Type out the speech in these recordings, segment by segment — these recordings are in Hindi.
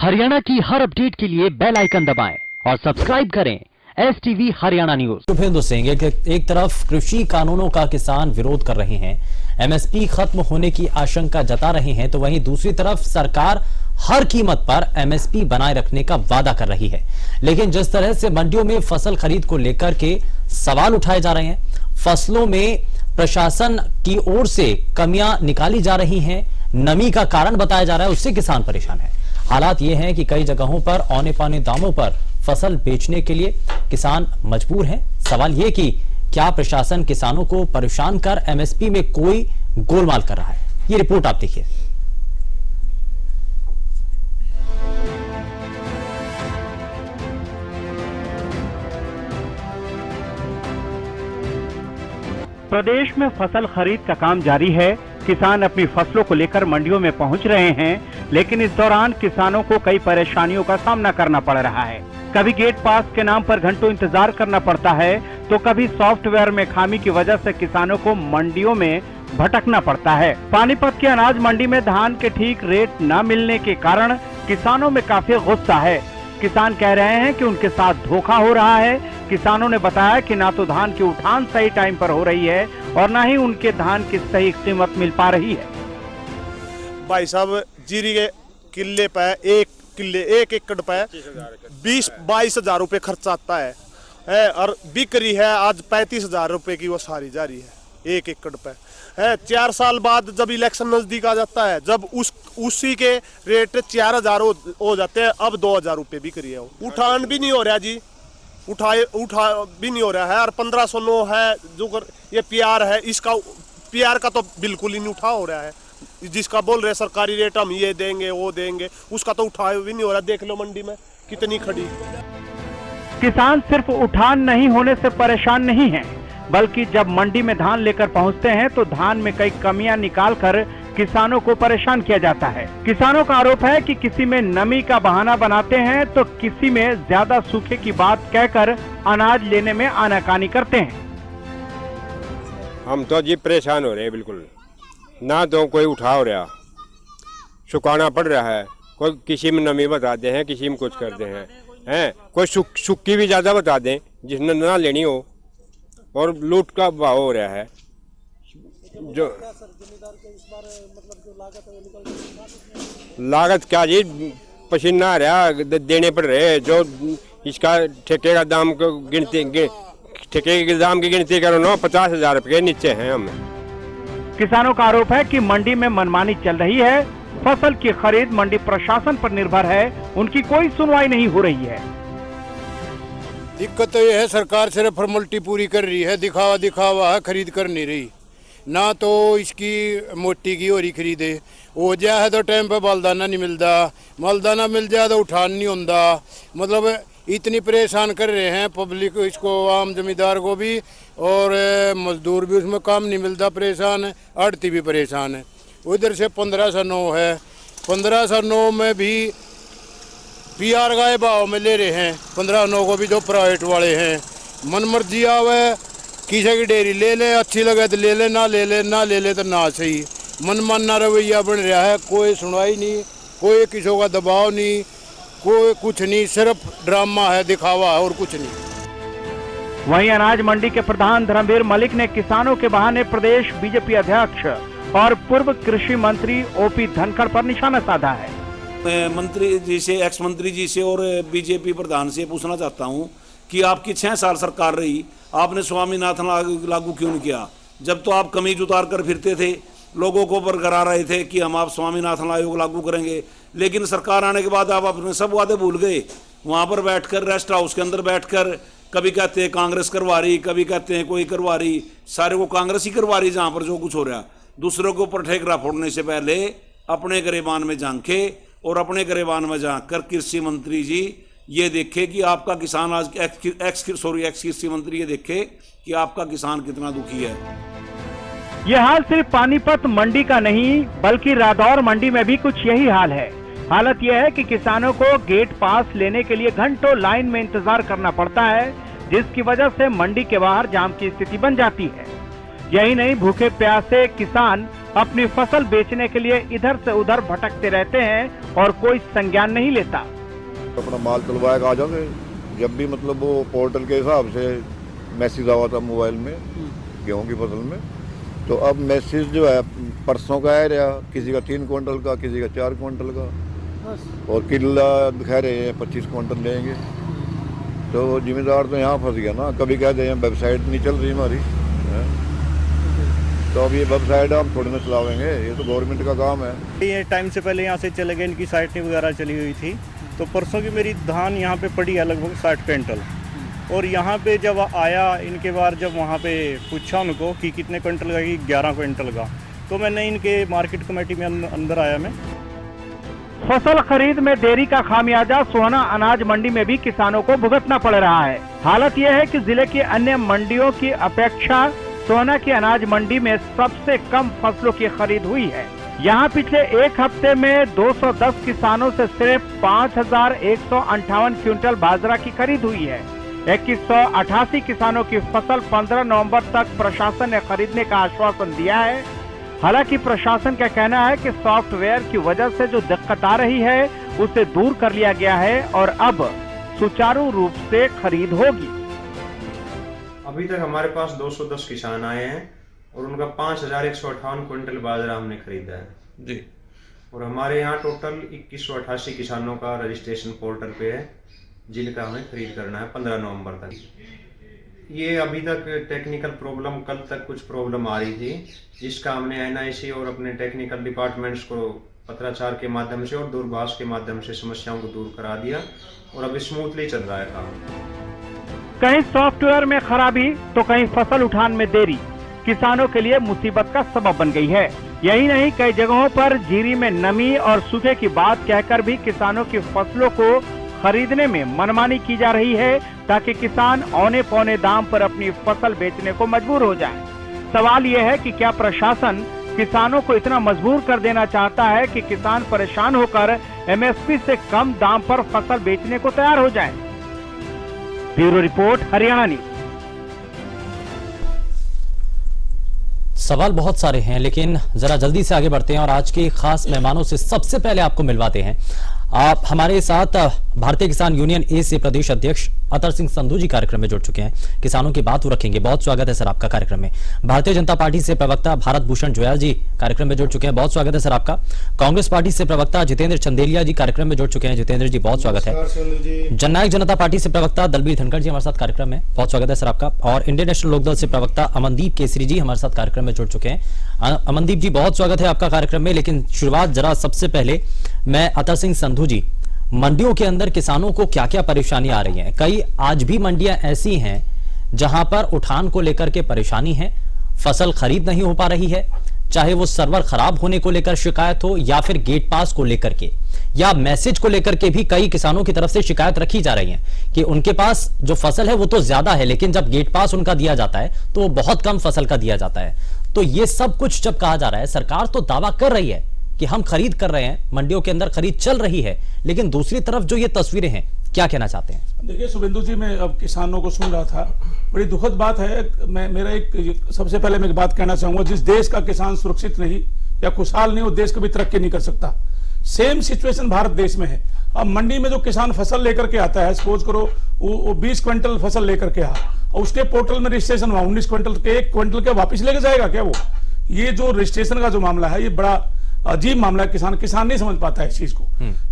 हरियाणा की हर अपडेट के लिए बेल आइकन दबाएं और सब्सक्राइब करें STV हरियाणा न्यूज। शुभेंदु सिंह, एक तरफ कृषि कानूनों का किसान विरोध कर रहे हैं, MSP खत्म होने की आशंका जता रहे हैं, तो वहीं दूसरी तरफ सरकार हर कीमत पर MSP बनाए रखने का वादा कर रही है। लेकिन जिस तरह से मंडियों में फसल खरीद को लेकर के सवाल उठाए जा रहे हैं, फसलों में प्रशासन की ओर से कमियां निकाली जा रही हैं, नमी का कारण बताया जा रहा है, उससे किसान परेशान है। हालात ये हैं कि कई जगहों पर औने पौने दामों पर फसल बेचने के लिए किसान मजबूर हैं। सवाल ये कि क्या प्रशासन किसानों को परेशान कर MSP में कोई गोलमाल कर रहा है? ये रिपोर्ट आप देखिए। प्रदेश में फसल खरीद का काम जारी है। किसान अपनी फसलों को लेकर मंडियों में पहुंच रहे हैं, लेकिन इस दौरान किसानों को कई परेशानियों का सामना करना पड़ रहा है। कभी गेट पास के नाम पर घंटों इंतजार करना पड़ता है, तो कभी सॉफ्टवेयर में खामी की वजह से किसानों को मंडियों में भटकना पड़ता है। पानीपत की अनाज मंडी में धान के ठीक रेट न मिलने के कारण किसानों में काफी गुस्सा है। किसान कह रहे हैं कि उनके साथ धोखा हो रहा है। किसानों ने बताया कि ना तो धान की उठान सही टाइम पर हो रही है और ना ही उनके धान की सही कीमत मिल पा रही है। भाई साहब, जीरी के किले पे एक एकड़ पे 20-22 हजार रुपये खर्च आता है और बिक रही है आज 35 हजार रुपये की वो सारी जा रही है एक एकड़ पे है। 4 साल बाद जब इलेक्शन नजदीक आ जाता है, जब उसी के रेट 4,000 हो जाते हैं, अब 2,000 रुपये बिक रही है। उठान भी नहीं हो रहा जी, उठा भी नहीं हो रहा है। और 1509 है जो ये PR है, इसका PR का तो बिल्कुल ही नहीं उठा हो रहा है। जिसका बोल रहे सरकारी रेट हम ये देंगे वो देंगे, उसका तो उठा भी नहीं हो रहा। देख लो मंडी में कितनी खड़ी। किसान सिर्फ उठान नहीं होने से परेशान नहीं है, बल्कि जब मंडी में धान लेकर पहुंचते हैं तो धान में कई कमियां निकालकर किसानों को परेशान किया जाता है। किसानों का आरोप है कि किसी में नमी का बहाना बनाते हैं तो किसी में ज्यादा सूखे की बात कहकर अनाज लेने में आनाकानी करते हैं। हम तो जी परेशान हो रहे हैं, बिल्कुल ना तो कोई उठा हो रहा, सुखाना पड़ रहा है। कोई किसी में नमी बताते हैं, किसी में कुछ करते हैं कोई सुक्की भी ज्यादा बता दें जिसने ना लेनी हो, और लूट का भाव हो रहा है। जो लागत क्या जी, पसीना आ रहा देने पड़ रहे। जो इसका ठेके का दाम को ठेके के दाम की गिनती करो ना, 50,000 रुपये के नीचे हैं हम। किसानों का आरोप है कि मंडी में मनमानी चल रही है। फसल की खरीद मंडी प्रशासन पर निर्भर है, उनकी कोई सुनवाई नहीं हो रही है। दिक्कत तो ये है, सरकार सिर्फ फॉर्मेलिटी पूरी कर रही है, दिखावा है, खरीद कर नहीं रही। ना तो इसकी मोटी की हो रही खरीदे, हो जाए है तो टाइम पे मालदाना नहीं मिलता, मालदाना मिल जाए तो उठान नहीं होता। मतलब इतनी परेशान कर रहे हैं पब्लिक, इसको आम जमींदार को भी, और मजदूर भी उसमें काम नहीं मिलता, परेशान है। आड़ती भी परेशान है। उधर से 1509 है, 1509 में भी PR का भाव में ले रहे हैं। 1509 को भी जो प्राइवेट वाले हैं, मन मर्जी आवे, किसी की डेयरी ले ले, अच्छी लगे तो ले ले, ना ले ले तो ना सही। मनमाना रवैया बन रहा है, कोई सुनवाई नहीं, कोई किसी का दबाव नहीं, कोई कुछ नहीं, सिर्फ ड्रामा है, दिखावा है और कुछ नहीं। वहीं अनाज मंडी के प्रधान धर्मवीर मलिक ने किसानों के बहाने प्रदेश BJP अध्यक्ष और पूर्व कृषि मंत्री OP धनखड़ पर निशाना साधा है। मैं मंत्री जी से, एक्स मंत्री जी से और BJP प्रधान से पूछना चाहता हूं कि आपकी 6 साल सरकार रही, आपने स्वामीनाथन लागू क्यों नहीं किया? जब तो आप कमीज उतार कर फिरते थे, लोगों को बरकरा रहे थे कि हम आप स्वामीनाथन आयोग लागू करेंगे, लेकिन सरकार आने के बाद आप अपने सब वादे भूल गए। वहाँ पर बैठकर, रेस्ट हाउस के अंदर बैठकर, कभी कहते हैं कांग्रेस करवा रही, कभी कहते हैं कोई करवा रही, सारे को कांग्रेस ही करवा रही। जहाँ पर जो कुछ हो रहा, दूसरों के ऊपर ठेकरा फोड़ने से पहले अपने गिरेबान में झांके, और अपने गिरेबान में झांककर कृषि मंत्री जी ये देखे कि आपका किसान आज एक्स कृषि मंत्री ये देखे कि आपका किसान कितना दुखी है। यह हाल सिर्फ पानीपत मंडी का नहीं, बल्कि रादौर मंडी में भी कुछ यही हाल है। हालत यह है कि किसानों को गेट पास लेने के लिए घंटों लाइन में इंतजार करना पड़ता है, जिसकी वजह से मंडी के बाहर जाम की स्थिति बन जाती है। यही नहीं, भूखे प्यासे किसान अपनी फसल बेचने के लिए इधर से उधर भटकते रहते हैं और कोई संज्ञान नहीं लेता। अपना माल चलवाया आ जाओगे, जब भी मतलब वो पोर्टल के हिसाब से मैसेज आवा था मोबाइल में गेहूं की फसल में, तो अब मैसेज जो है परसों का आ रहा, किसी का 3 क्विंटल का, किसी का 4 क्विंटल का, और किला दिखा रहे हैं 25 क्विंटल लेंगे। तो जिम्मेदार तो यहाँ फंस गया ना, कभी कहते हैं वेबसाइट नहीं चल रही हमारी है? तो अब ये वेबसाइट हम थोड़ी ना चलावेंगे, ये तो गवर्नमेंट का काम है। ये टाइम से पहले यहाँ से चले गए, इनकी साइटें वगैरह चली हुई थी, तो परसों की मेरी धान यहाँ पे पड़ी है लगभग 60 क्विंटल। और यहाँ पे जब आया इनके बार, जब वहाँ पे पूछा उनको कि कितने क्विंटल का, कि 11 क्विंटल का, तो मैंने इनके मार्केट कमेटी में अंदर आया मैं। फसल खरीद में देरी का खामियाजा सोहना अनाज मंडी में भी किसानों को भुगतना पड़ रहा है। हालत यह है कि जिले की अन्य मंडियों की अपेक्षा सोहना की अनाज मंडी में सबसे कम फसलों की खरीद हुई है। यहाँ पिछले एक हफ्ते में 210 किसानों से सिर्फ 5,158 क्विंटल बाजरा की खरीद हुई है। 2188 किसानों की फसल 15 नवंबर तक प्रशासन ने खरीदने का आश्वासन दिया है। हालांकि प्रशासन का कहना है कि सॉफ्टवेयर की वजह से जो दिक्कत आ रही है उसे दूर कर लिया गया है और अब सुचारू रूप से खरीद होगी। अभी तक हमारे पास 210 किसान आए हैं और उनका 5,158 क्विंटल बाजरा हमने खरीदा है जी। और हमारे यहाँ टोटल 2188 किसानों का रजिस्ट्रेशन पोर्टल पे है, जिनका हमें खरीद करना है 15 नवंबर तक। ये अभी तक टेक्निकल प्रॉब्लम, कल तक कुछ प्रॉब्लम आ रही थी, जिसका हमने NIC और अपने टेक्निकल डिपार्टमेंट्स को पत्राचार के माध्यम से और दूरभाष के माध्यम से समस्याओं को दूर करा दिया और अभी स्मूथली चल रहा है काम। कहीं सॉफ्टवेयर में खराबी तो कहीं फसल उठान में देरी किसानों के लिए मुसीबत का सबब बन गई है। यही नहीं, कई जगहों पर जीरी में नमी और सूखे की बात कहकर भी किसानों की फसलों को खरीदने में मनमानी की जा रही है, ताकि किसान औने पौने दाम पर अपनी फसल बेचने को मजबूर हो जाए। सवाल यह है कि क्या प्रशासन किसानों को इतना मजबूर कर देना चाहता है कि किसान परेशान होकर MSP से कम दाम पर फसल बेचने को तैयार हो जाए। Bureau report, Haryana news. सवाल बहुत सारे हैं, लेकिन जरा जल्दी से आगे बढ़ते हैं और आज के खास मेहमानों से सबसे पहले आपको मिलवाते हैं। आप हमारे साथ भारतीय किसान यूनियन ए से प्रदेश अध्यक्ष अतर सिंह संधू जी कार्यक्रम में जुड़ चुके हैं, किसानों की बात रखेंगे। बहुत स्वागत है सर आपका कार्यक्रम में। भारतीय जनता पार्टी से प्रवक्ता भारत भूषण जोयाल जी कार्यक्रम में जुड़ चुके हैं, बहुत स्वागत है सर आपका। कांग्रेस पार्टी से प्रवक्ता जितेंद्र चंदेलिया जी कार्यक्रम में जुड़ चुके हैं, जितेंद्र जी बहुत स्वागत है। जननायक जनता पार्टी से प्रवक्ता दलबीर धनखड़ जी हमारे साथ कार्यक्रम में, बहुत स्वागत है सर आपका। और इंडियन नेशनल लोकदल से प्रवक्ता अमनदीप केसरी जी हमारे साथ कार्यक्रम में जुड़ चुके हैं। अमनदीप जी बहुत स्वागत है आपका कार्यक्रम में। लेकिन शुरुआत जरा सबसे पहले मैं अतर सिंह संधू जी, मंडियों के अंदर किसानों को क्या क्या परेशानी आ रही है? कई आज भी मंडियां ऐसी हैं जहां पर उठान को लेकर के परेशानी है, फसल खरीद नहीं हो पा रही है, चाहे वो सर्वर खराब होने को लेकर शिकायत हो या फिर गेट पास को लेकर के या मैसेज को लेकर के भी कई किसानों की तरफ से शिकायत रखी जा रही है कि उनके पास जो फसल है वो तो ज्यादा है, लेकिन जब गेट पास उनका दिया जाता है तो वो बहुत कम फसल का दिया जाता है। तो ये सब कुछ जब कहा जा रहा है, सरकार तो दावा कर रही है कि हम खरीद कर रहे हैं, मंडियों के अंदर खरीद चल रही है, लेकिन दूसरी तरफ जो ये तस्वीरें हैं, क्या कहना चाहते हैं? देखिए शुभेंदु जी, मैं अब किसानों को सुन रहा था, बड़ी दुखद बात है। मेरा एक सबसे पहले मैं बात कहना चाहूंगा, जिस देश का किसान सुरक्षित नहीं या खुशहाल नहीं, वो देश कभी तरक्की नहीं कर सकता। सेम सिचुएशन भारत देश में है। अब मंडी में जो किसान फसल लेकर के आता है, सपोज करो वो 20 क्विंटल फसल लेकर के और उसके पोर्टल में रजिस्ट्रेशन हुआ 19 क्विंटल के, 1 क्विंटल के वापिस लेके जाएगा क्या वो? ये जो रजिस्ट्रेशन का जो मामला है, ये बड़ा अजीब मामला है। किसान नहीं समझ पाता है इस चीज को।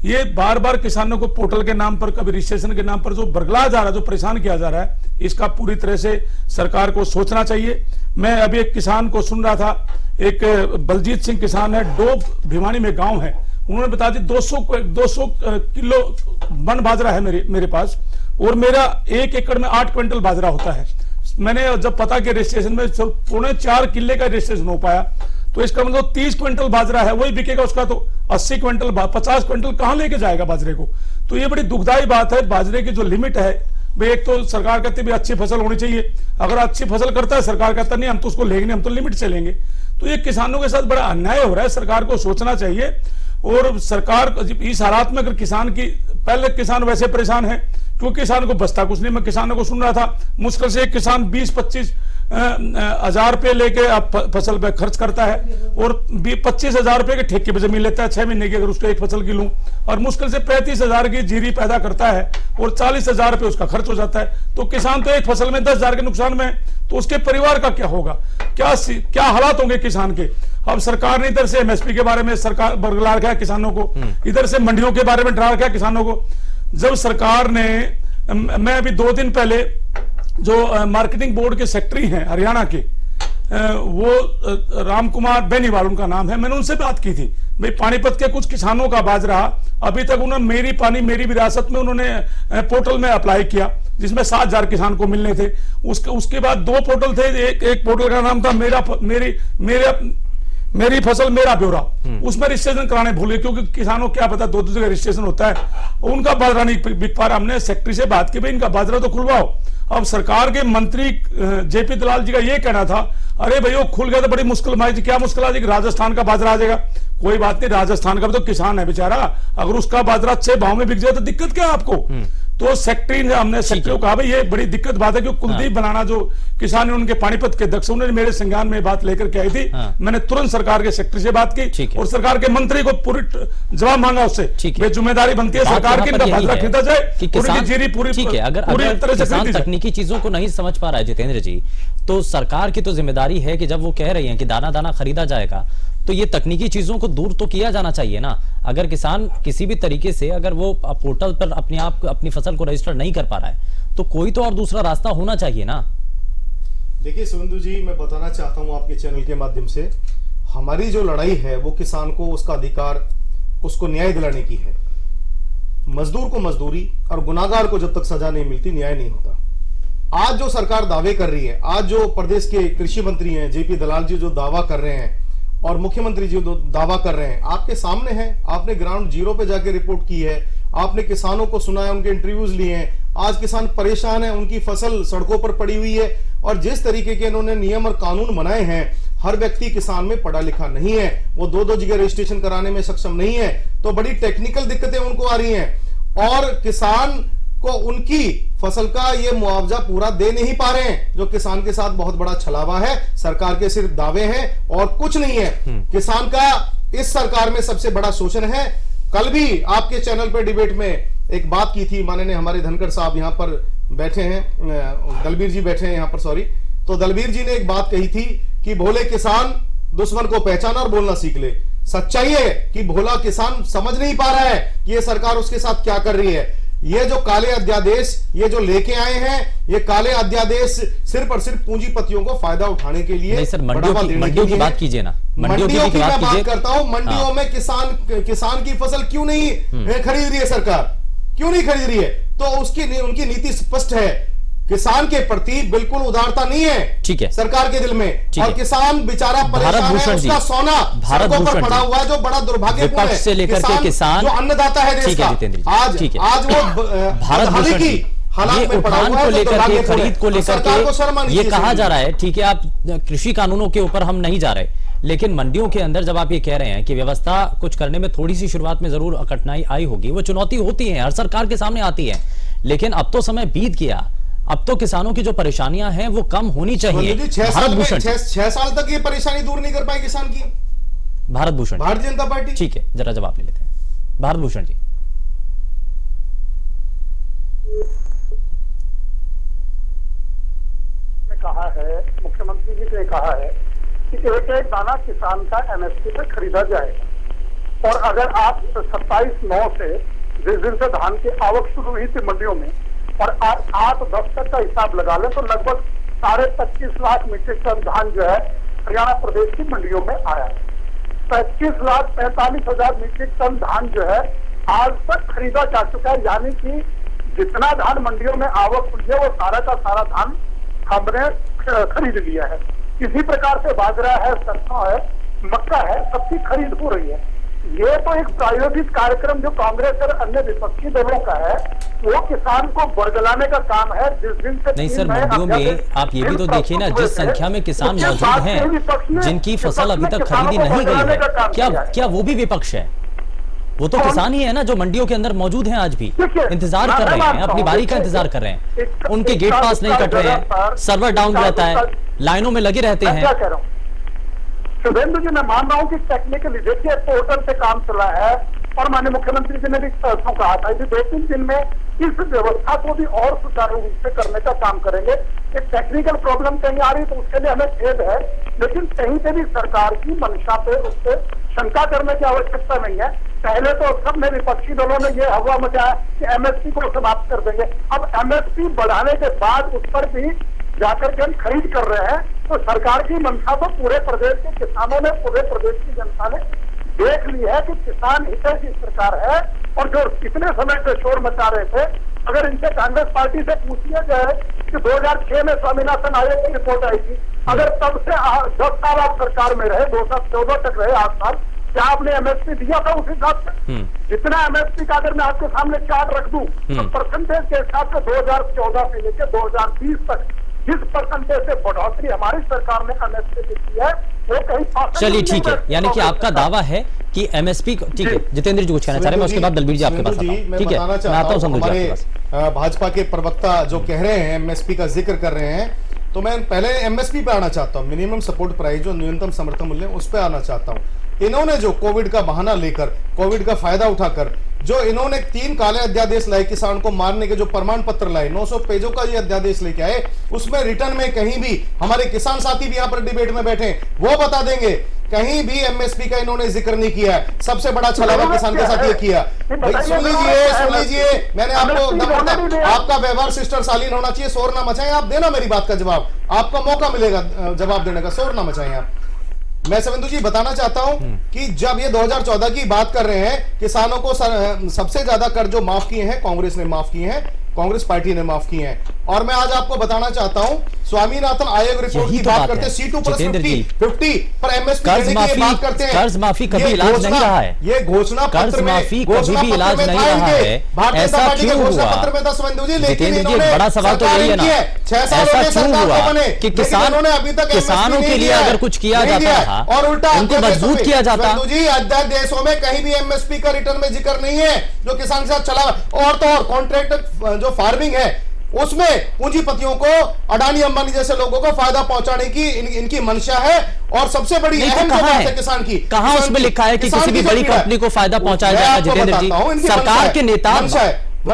ये बार बार किसानों को पोर्टल के नाम पर, कभी रजिस्ट्रेशन के नाम पर जो बरगला जा रहा है, जो परेशान किया जा रहा है, इसका पूरी तरह से सरकार को सोचना चाहिए। मैं अभी एक किसान को सुन रहा था, एक बलजीत सिंह किसान है, डोब भिवानी में गांव है, उन्होंने बता दी 200 किलो मन बाजरा है मेरे पास, और मेरा 1 एकड़ में 8 क्विंटल बाजरा होता है। मैंने जब पता कि रजिस्ट्रेशन में 4.25 किले का रजिस्ट्रेशन हो पाया, तो इसका मतलब 30 क्विंटल बाजरा है, वही बिकेगा उसका, तो 80 क्विंटल 50 क्विंटल कहां लेके जाएगा बाजरे को? तो ये बड़ी दुखदायी बात है। बाजरे की जो लिमिट है भाई, एक तो सरकार कहती है अच्छी फसल होनी चाहिए, अगर अच्छी फसल करता है सरकार कहता नहीं हम तो उसको लेंगे, हम तो लिमिट से लेंगे। तो ये किसानों के साथ बड़ा अन्याय हो रहा है, सरकार को सोचना चाहिए। और सरकार इस हालात में अगर किसान की, पहले किसान वैसे परेशान है क्योंकि किसान को बचता कुछ नहीं। मैं किसानों को सुन रहा था, मुश्किल से एक किसान 20-25 1000 रुपये लेके आप फसल पे खर्च करता है और 25,000 रुपये के ठेके पे जमीन लेता है 6 महीने की, अगर उसको एक फसल की लूं, और मुश्किल से 35,000 की जीरी पैदा करता है और 40,000 रुपये उसका खर्च हो जाता है। तो किसान तो एक फसल में 10,000 के नुकसान में, तो उसके परिवार का क्या होगा, क्या हालात होंगे किसान के। अब सरकार ने इधर से एमएसपी के बारे में सरकार बरगला रखा है किसानों को, इधर से मंडियों के बारे में डरा रखा है किसानों को। जब सरकार ने, मैं अभी 2 दिन पहले जो मार्केटिंग बोर्ड के सेक्रेटरी हैं हरियाणा के, वो राम कुमार बेनीवाल उनका नाम है, मैंने उनसे बात की थी, भाई पानीपत के कुछ किसानों का बाजरा अभी तक उन्होंने मेरी पानी मेरी विरासत में उन्होंने पोर्टल में अप्लाई किया, जिसमें 7,000 किसान को मिलने थे। उसके बाद 2 पोर्टल थे, एक पोर्टल का नाम था मेरी फसल मेरा ब्यौरा, उसमें रजिस्ट्रेशन कराने भूल गए, क्योंकि किसानों को क्या पता 2 जगह रजिस्ट्रेशन होता है, उनका बाजरा नहीं बिक पा रहा। हमने सेक्रेटरी से बात की, भाई इनका बाजरा तो खुलवाओ। अब सरकार के मंत्री जेपी दलाल जी का ये कहना था, अरे भाई वो खुल गया तो बड़ी मुश्किल माई, क्या मुश्किल आ जाएगी, राजस्थान का बाजरा आ जाएगा। कोई बात नहीं, राजस्थान का भी तो किसान है बेचारा, अगर उसका बाजरा अच्छे भाव में बिक जाए तो दिक्कत क्या है आपको। तो सेक्रेटरी ने, हमने सेक्रेटरी को कहा भाई ये बड़ी दिक्कत बात है, क्योंकि कुलदीप बनाना जो किसान है उनके पानीपत के अध्यक्ष, उन्होंने मेरे संज्ञान में बात लेकर के आई थी। मैंने तुरंत सरकार के सेक्रेटरी से बात की और सरकार के मंत्री को पूरी जवाब मांगा उससे, जिम्मेदारी बनती है सरकार की, इनका बाजरा खरीदा जाए, जीरी पूरी तरह से। तकनीकी चीजों को नहीं समझ पा रहा है जितेंद्र जी, तो सरकार की तो जिम्मेदारी है कि जब वो कह रही है कि दाना दाना खरीदा जाएगा, तो ये तकनीकी चीजों को दूर तो किया जाना चाहिए ना। अगर किसान किसी भी तरीके से अगर वो पोर्टल पर अपनी फसल को रजिस्टर नहीं कर पा रहा है, तो कोई तो और दूसरा रास्ता होना चाहिए ना। देखिए सुवेंदु जी, मैं बताना चाहता हूं आपके चैनल के माध्यम से, हमारी जो लड़ाई है वो किसान को उसका अधिकार, उसको न्याय दिलाने की है। मजदूर को मजदूरी और गुनाहगार को जब तक सजा नहीं मिलती न्याय नहीं होता। आज जो सरकार दावे कर रही है, आज जो प्रदेश के कृषि मंत्री हैं जेपी दलाल जी जो दावा कर रहे हैं और मुख्यमंत्री जी जो दावा कर रहे हैं, आपके सामने है, आपने ग्राउंड जीरो पे जाके रिपोर्ट की है, आपने किसानों को सुना है, उनके इंटरव्यूज लिए हैं। आज किसान परेशान है, उनकी फसल सड़कों पर पड़ी हुई है, और जिस तरीके के इन्होंने नियम और कानून बनाए हैं, हर व्यक्ति किसान में पढ़ा लिखा नहीं है, वो 2-2 जगह रजिस्ट्रेशन कराने में सक्षम नहीं है, तो बड़ी टेक्निकल दिक्कतें उनको आ रही हैं, और किसान को उनकी फसल का ये मुआवजा पूरा दे नहीं पा रहे हैं, जो किसान के साथ बहुत बड़ा छलावा है। सरकार के सिर्फ दावे हैं और कुछ नहीं है। किसान का इस सरकार में सबसे बड़ा शोषण है। कल भी आपके चैनल पर डिबेट में एक बात की थी, माननीय हमारे धनखड़ साहब यहाँ पर बैठे हैं, दलबीर जी बैठे हैं यहाँ पर, सॉरी, तो दलबीर जी ने एक बात कही थी कि भोले किसान दुश्मन को पहचाना और बोलना सीख ले। सच्चाई है कि भोला किसान समझ नहीं पा रहा है कि ये सरकार उसके साथ क्या कर रही है। ये जो काले अध्यादेश ये जो लेके आए हैं, ये काले अध्यादेश सिर्फ और सिर्फ पूंजीपतियों को फायदा उठाने के लिए, मंडियों की बात कीजिए ना, मंडियों की मैं बात करता हूं। मंडियों में किसान की फसल क्यों नहीं खरीद रही है सरकार, क्यों नहीं खरीद रही है? तो उनकी नीति स्पष्ट है, किसान के प्रति बिल्कुल उदारता नहीं है, ठीक है, सरकार के दिल में। और किसान बेचारा परेशान है, उसका सोना सड़कों पर पड़ा हुआ है, जो बड़ा दुर्भाग्यपूर्ण है। से लेकर के किसान जो अन्नदाता है देश का, आज वो भारत भूषण जी, ये उठान को लेकर के, खरीद को लेकर के ये कहा जा रहा है, ठीक है, आप कृषि कानूनों के ऊपर हम नहीं जा रहे, लेकिन मंडियों के अंदर जब आप ये कह रहे हैं कि व्यवस्था कुछ करने में थोड़ी सी शुरुआत में जरूर कठिनाई आई होगी, वो चुनौती होती है, हर सरकार के सामने आती है, लेकिन अब तो समय बीत गया, अब तो किसानों की जो परेशानियां हैं वो कम होनी चाहिए। 6 साल तक ये परेशानी दूर नहीं कर पाई किसान की भारत भूषण, भारतीय जनता पार्टी। ठीक है, जरा जवाब ले लेते हैं भारत भूषण जी। कहा है, मुख्यमंत्री जी ने कहा है कि एक दाना किसान का एमएसपी पे खरीदा जाएगा, और अगर आप 27/9 से जिस दिन से धान की आवक शुरू हुई थी मंडियों में, और 8-10 तक का हिसाब लगा ले तो लगभग 25.5 लाख मीट्रिक टन धान जो है हरियाणा प्रदेश की मंडियों में आया है। 25,45,000 मीट्रिक टन धान जो है आज तक खरीदा जा चुका है, यानी कि जितना धान मंडियों में आवक हुई है वो सारा का सारा धान हमने खरीद लिया है। इसी प्रकार से बाजरा है, सरसों है, मक्का है, सबकी खरीद हो रही है। ये तो एक प्रायोजित कार्यक्रम जो कांग्रेस और अन्य विपक्षी दलों का है, वो किसान को बरगलाने का काम है। जिस दिन से नहीं सर, मंडियों में आप ये भी तो देखिए ना, जिस संख्या में किसान मौजूद हैं जिनकी फसल अभी तक खरीदी नहीं गई है, क्या वो भी विपक्ष है? वो तो किसान ही है ना जो मंडियों के अंदर मौजूद हैं, आज भी इंतजार कर रहे हैं, अपनी बारी का इंतजार कर रहे हैं। उनके गेट पास नहीं कट रहे हैं, सर्वर डाउन रहता है, लाइनों में लगे रहते हैं। क्या कह रहा हूँ शुभेंदु जी, मैं मान रहा हूँ कि टेक्निकली देखिए पोर्टल पे काम चला है और माननीय मुख्यमंत्री जी ने भी परसों कहा था कि 2-3 दिन में इस व्यवस्था को भी और सुचारू रूप से करने का काम करेंगे। एक टेक्निकल प्रॉब्लम कहीं आ रही तो उसके लिए हमें खेद है, लेकिन कहीं से भी सरकार की मंशा पे उससे शंका करने की आवश्यकता नहीं है। पहले तो सबने विपक्षी दलों ने ये हवा मचाया कि एमएसपी को समाप्त कर देंगे। अब एमएसपी बढ़ाने के बाद उस पर भी जाकर के हम खरीद कर रहे हैं, तो सरकार की मंशा तो पूरे प्रदेश के किसानों ने, पूरे प्रदेश की जनता ने देख ली है कि किसान हितैषी सरकार है। और जो इतने समय से शोर मचा रहे थे, अगर इनसे कांग्रेस पार्टी से पूछ लिया जाए कि 2006 में स्वामीनाथन आयोग की रिपोर्ट आई थी, अगर तब से 10 साल आप सरकार में रहे, 2014 तक रहे, 8 साल, क्या आपने एमएसपी दिया था उस हिसाब से? जितना एमएसपी का अगर मैं आपके सामने चार्ट रख दूं तो परसेंटेज के हिसाब से 2014 से लेकर 2020 तक जिस परसेंटेज से बढ़ोतरी हमारी सरकार ने एमएसपी की है, वो कहीं। चलिए ठीक है, यानी कि आपका दावा है कि एमएसपी, ठीक है जितेंद्र जी कुछ कहना चाह रहे हैं, मैं उसके बाद दलबीर जी आपके पास आता हूं। ठीक है, मैं आता हूं संधू जी आपके पास। भाजपा के प्रवक्ता जो कह रहे हैं एमएसपी का जिक्र कर रहे हैं, तो मैं पहले एमएसपी पे आना चाहता हूं, मिनिमम सपोर्ट प्राइस, जो न्यूनतम समर्थन मूल्य, उस पे आना चाहता हूं। इन्होंने जो कोविड का बहाना लेकर, कोविड का फायदा उठाकर जो इन्होंने 3 काले अध्यादेश लाए, किसान को मारने के जो प्रमाण पत्र लाए, 900 पेजों का ये अध्यादेश लेके आए, उसमें रिटर्न में कहीं भी, हमारे किसान साथी भी यहाँ पर डिबेट में बैठे, वो बता देंगे, कहीं भी एमएसपी का इन्होंने जिक्र नहीं किया है। सबसे बड़ा छलावा किसान के साथ ये किया। भाई सुन लीजिए, मैंने आपको, आपका व्यवहार सिस्टर सालीन होना चाहिए, शोर ना मचाएं आप, देना मेरी बात का जवाब, आपको मौका मिलेगा जवाब देने का, शोर ना मचाएं आप। मैं शुभेंदु जी बताना चाहता हूं कि जब ये 2014 की बात कर रहे हैं, किसानों को सबसे ज्यादा कर्ज जो माफ किए हैं कांग्रेस ने माफ किए हैं, कांग्रेस पार्टी ने माफ किए हैं। और मैं आज आपको बताना चाहता हूं, स्वामीनाथन आयोग रिपोर्ट की बात करते हैं, C2+50 पर एमएसपी की बात करते हैं। कर्ज माफी कभी इलाज नहीं रहा है, ये घोषणा कर्ज माफी कभी भी इलाज नहीं रहा है। ऐसा क्यों हुआ जितेंद्र जी? बड़ा सवाल तो यही है ना, ऐसा क्यों हुआ कि किसानों के लिए अगर कुछ किया जाता था और उल्टा उनको मजबूत किया जाता? जी अध्यादेशों में कहीं भी एमएसपी का रिटर्न में जिक्र नहीं है जो किसान के साथ चला। और तो और कॉन्ट्रैक्ट जो फार्मिंग है उसमें पूंजीपतियों को, अडानी अंबानी जैसे लोगों को फायदा पहुंचाने की इनकी मंशा है। और सबसे बड़ी अहम बात है किसान की, कहां उसमें लिखा है कि किसी भी बड़ी कंपनी को फायदा पहुंचाया जाएगा? जितेंद्र जी, सरकार के नेता,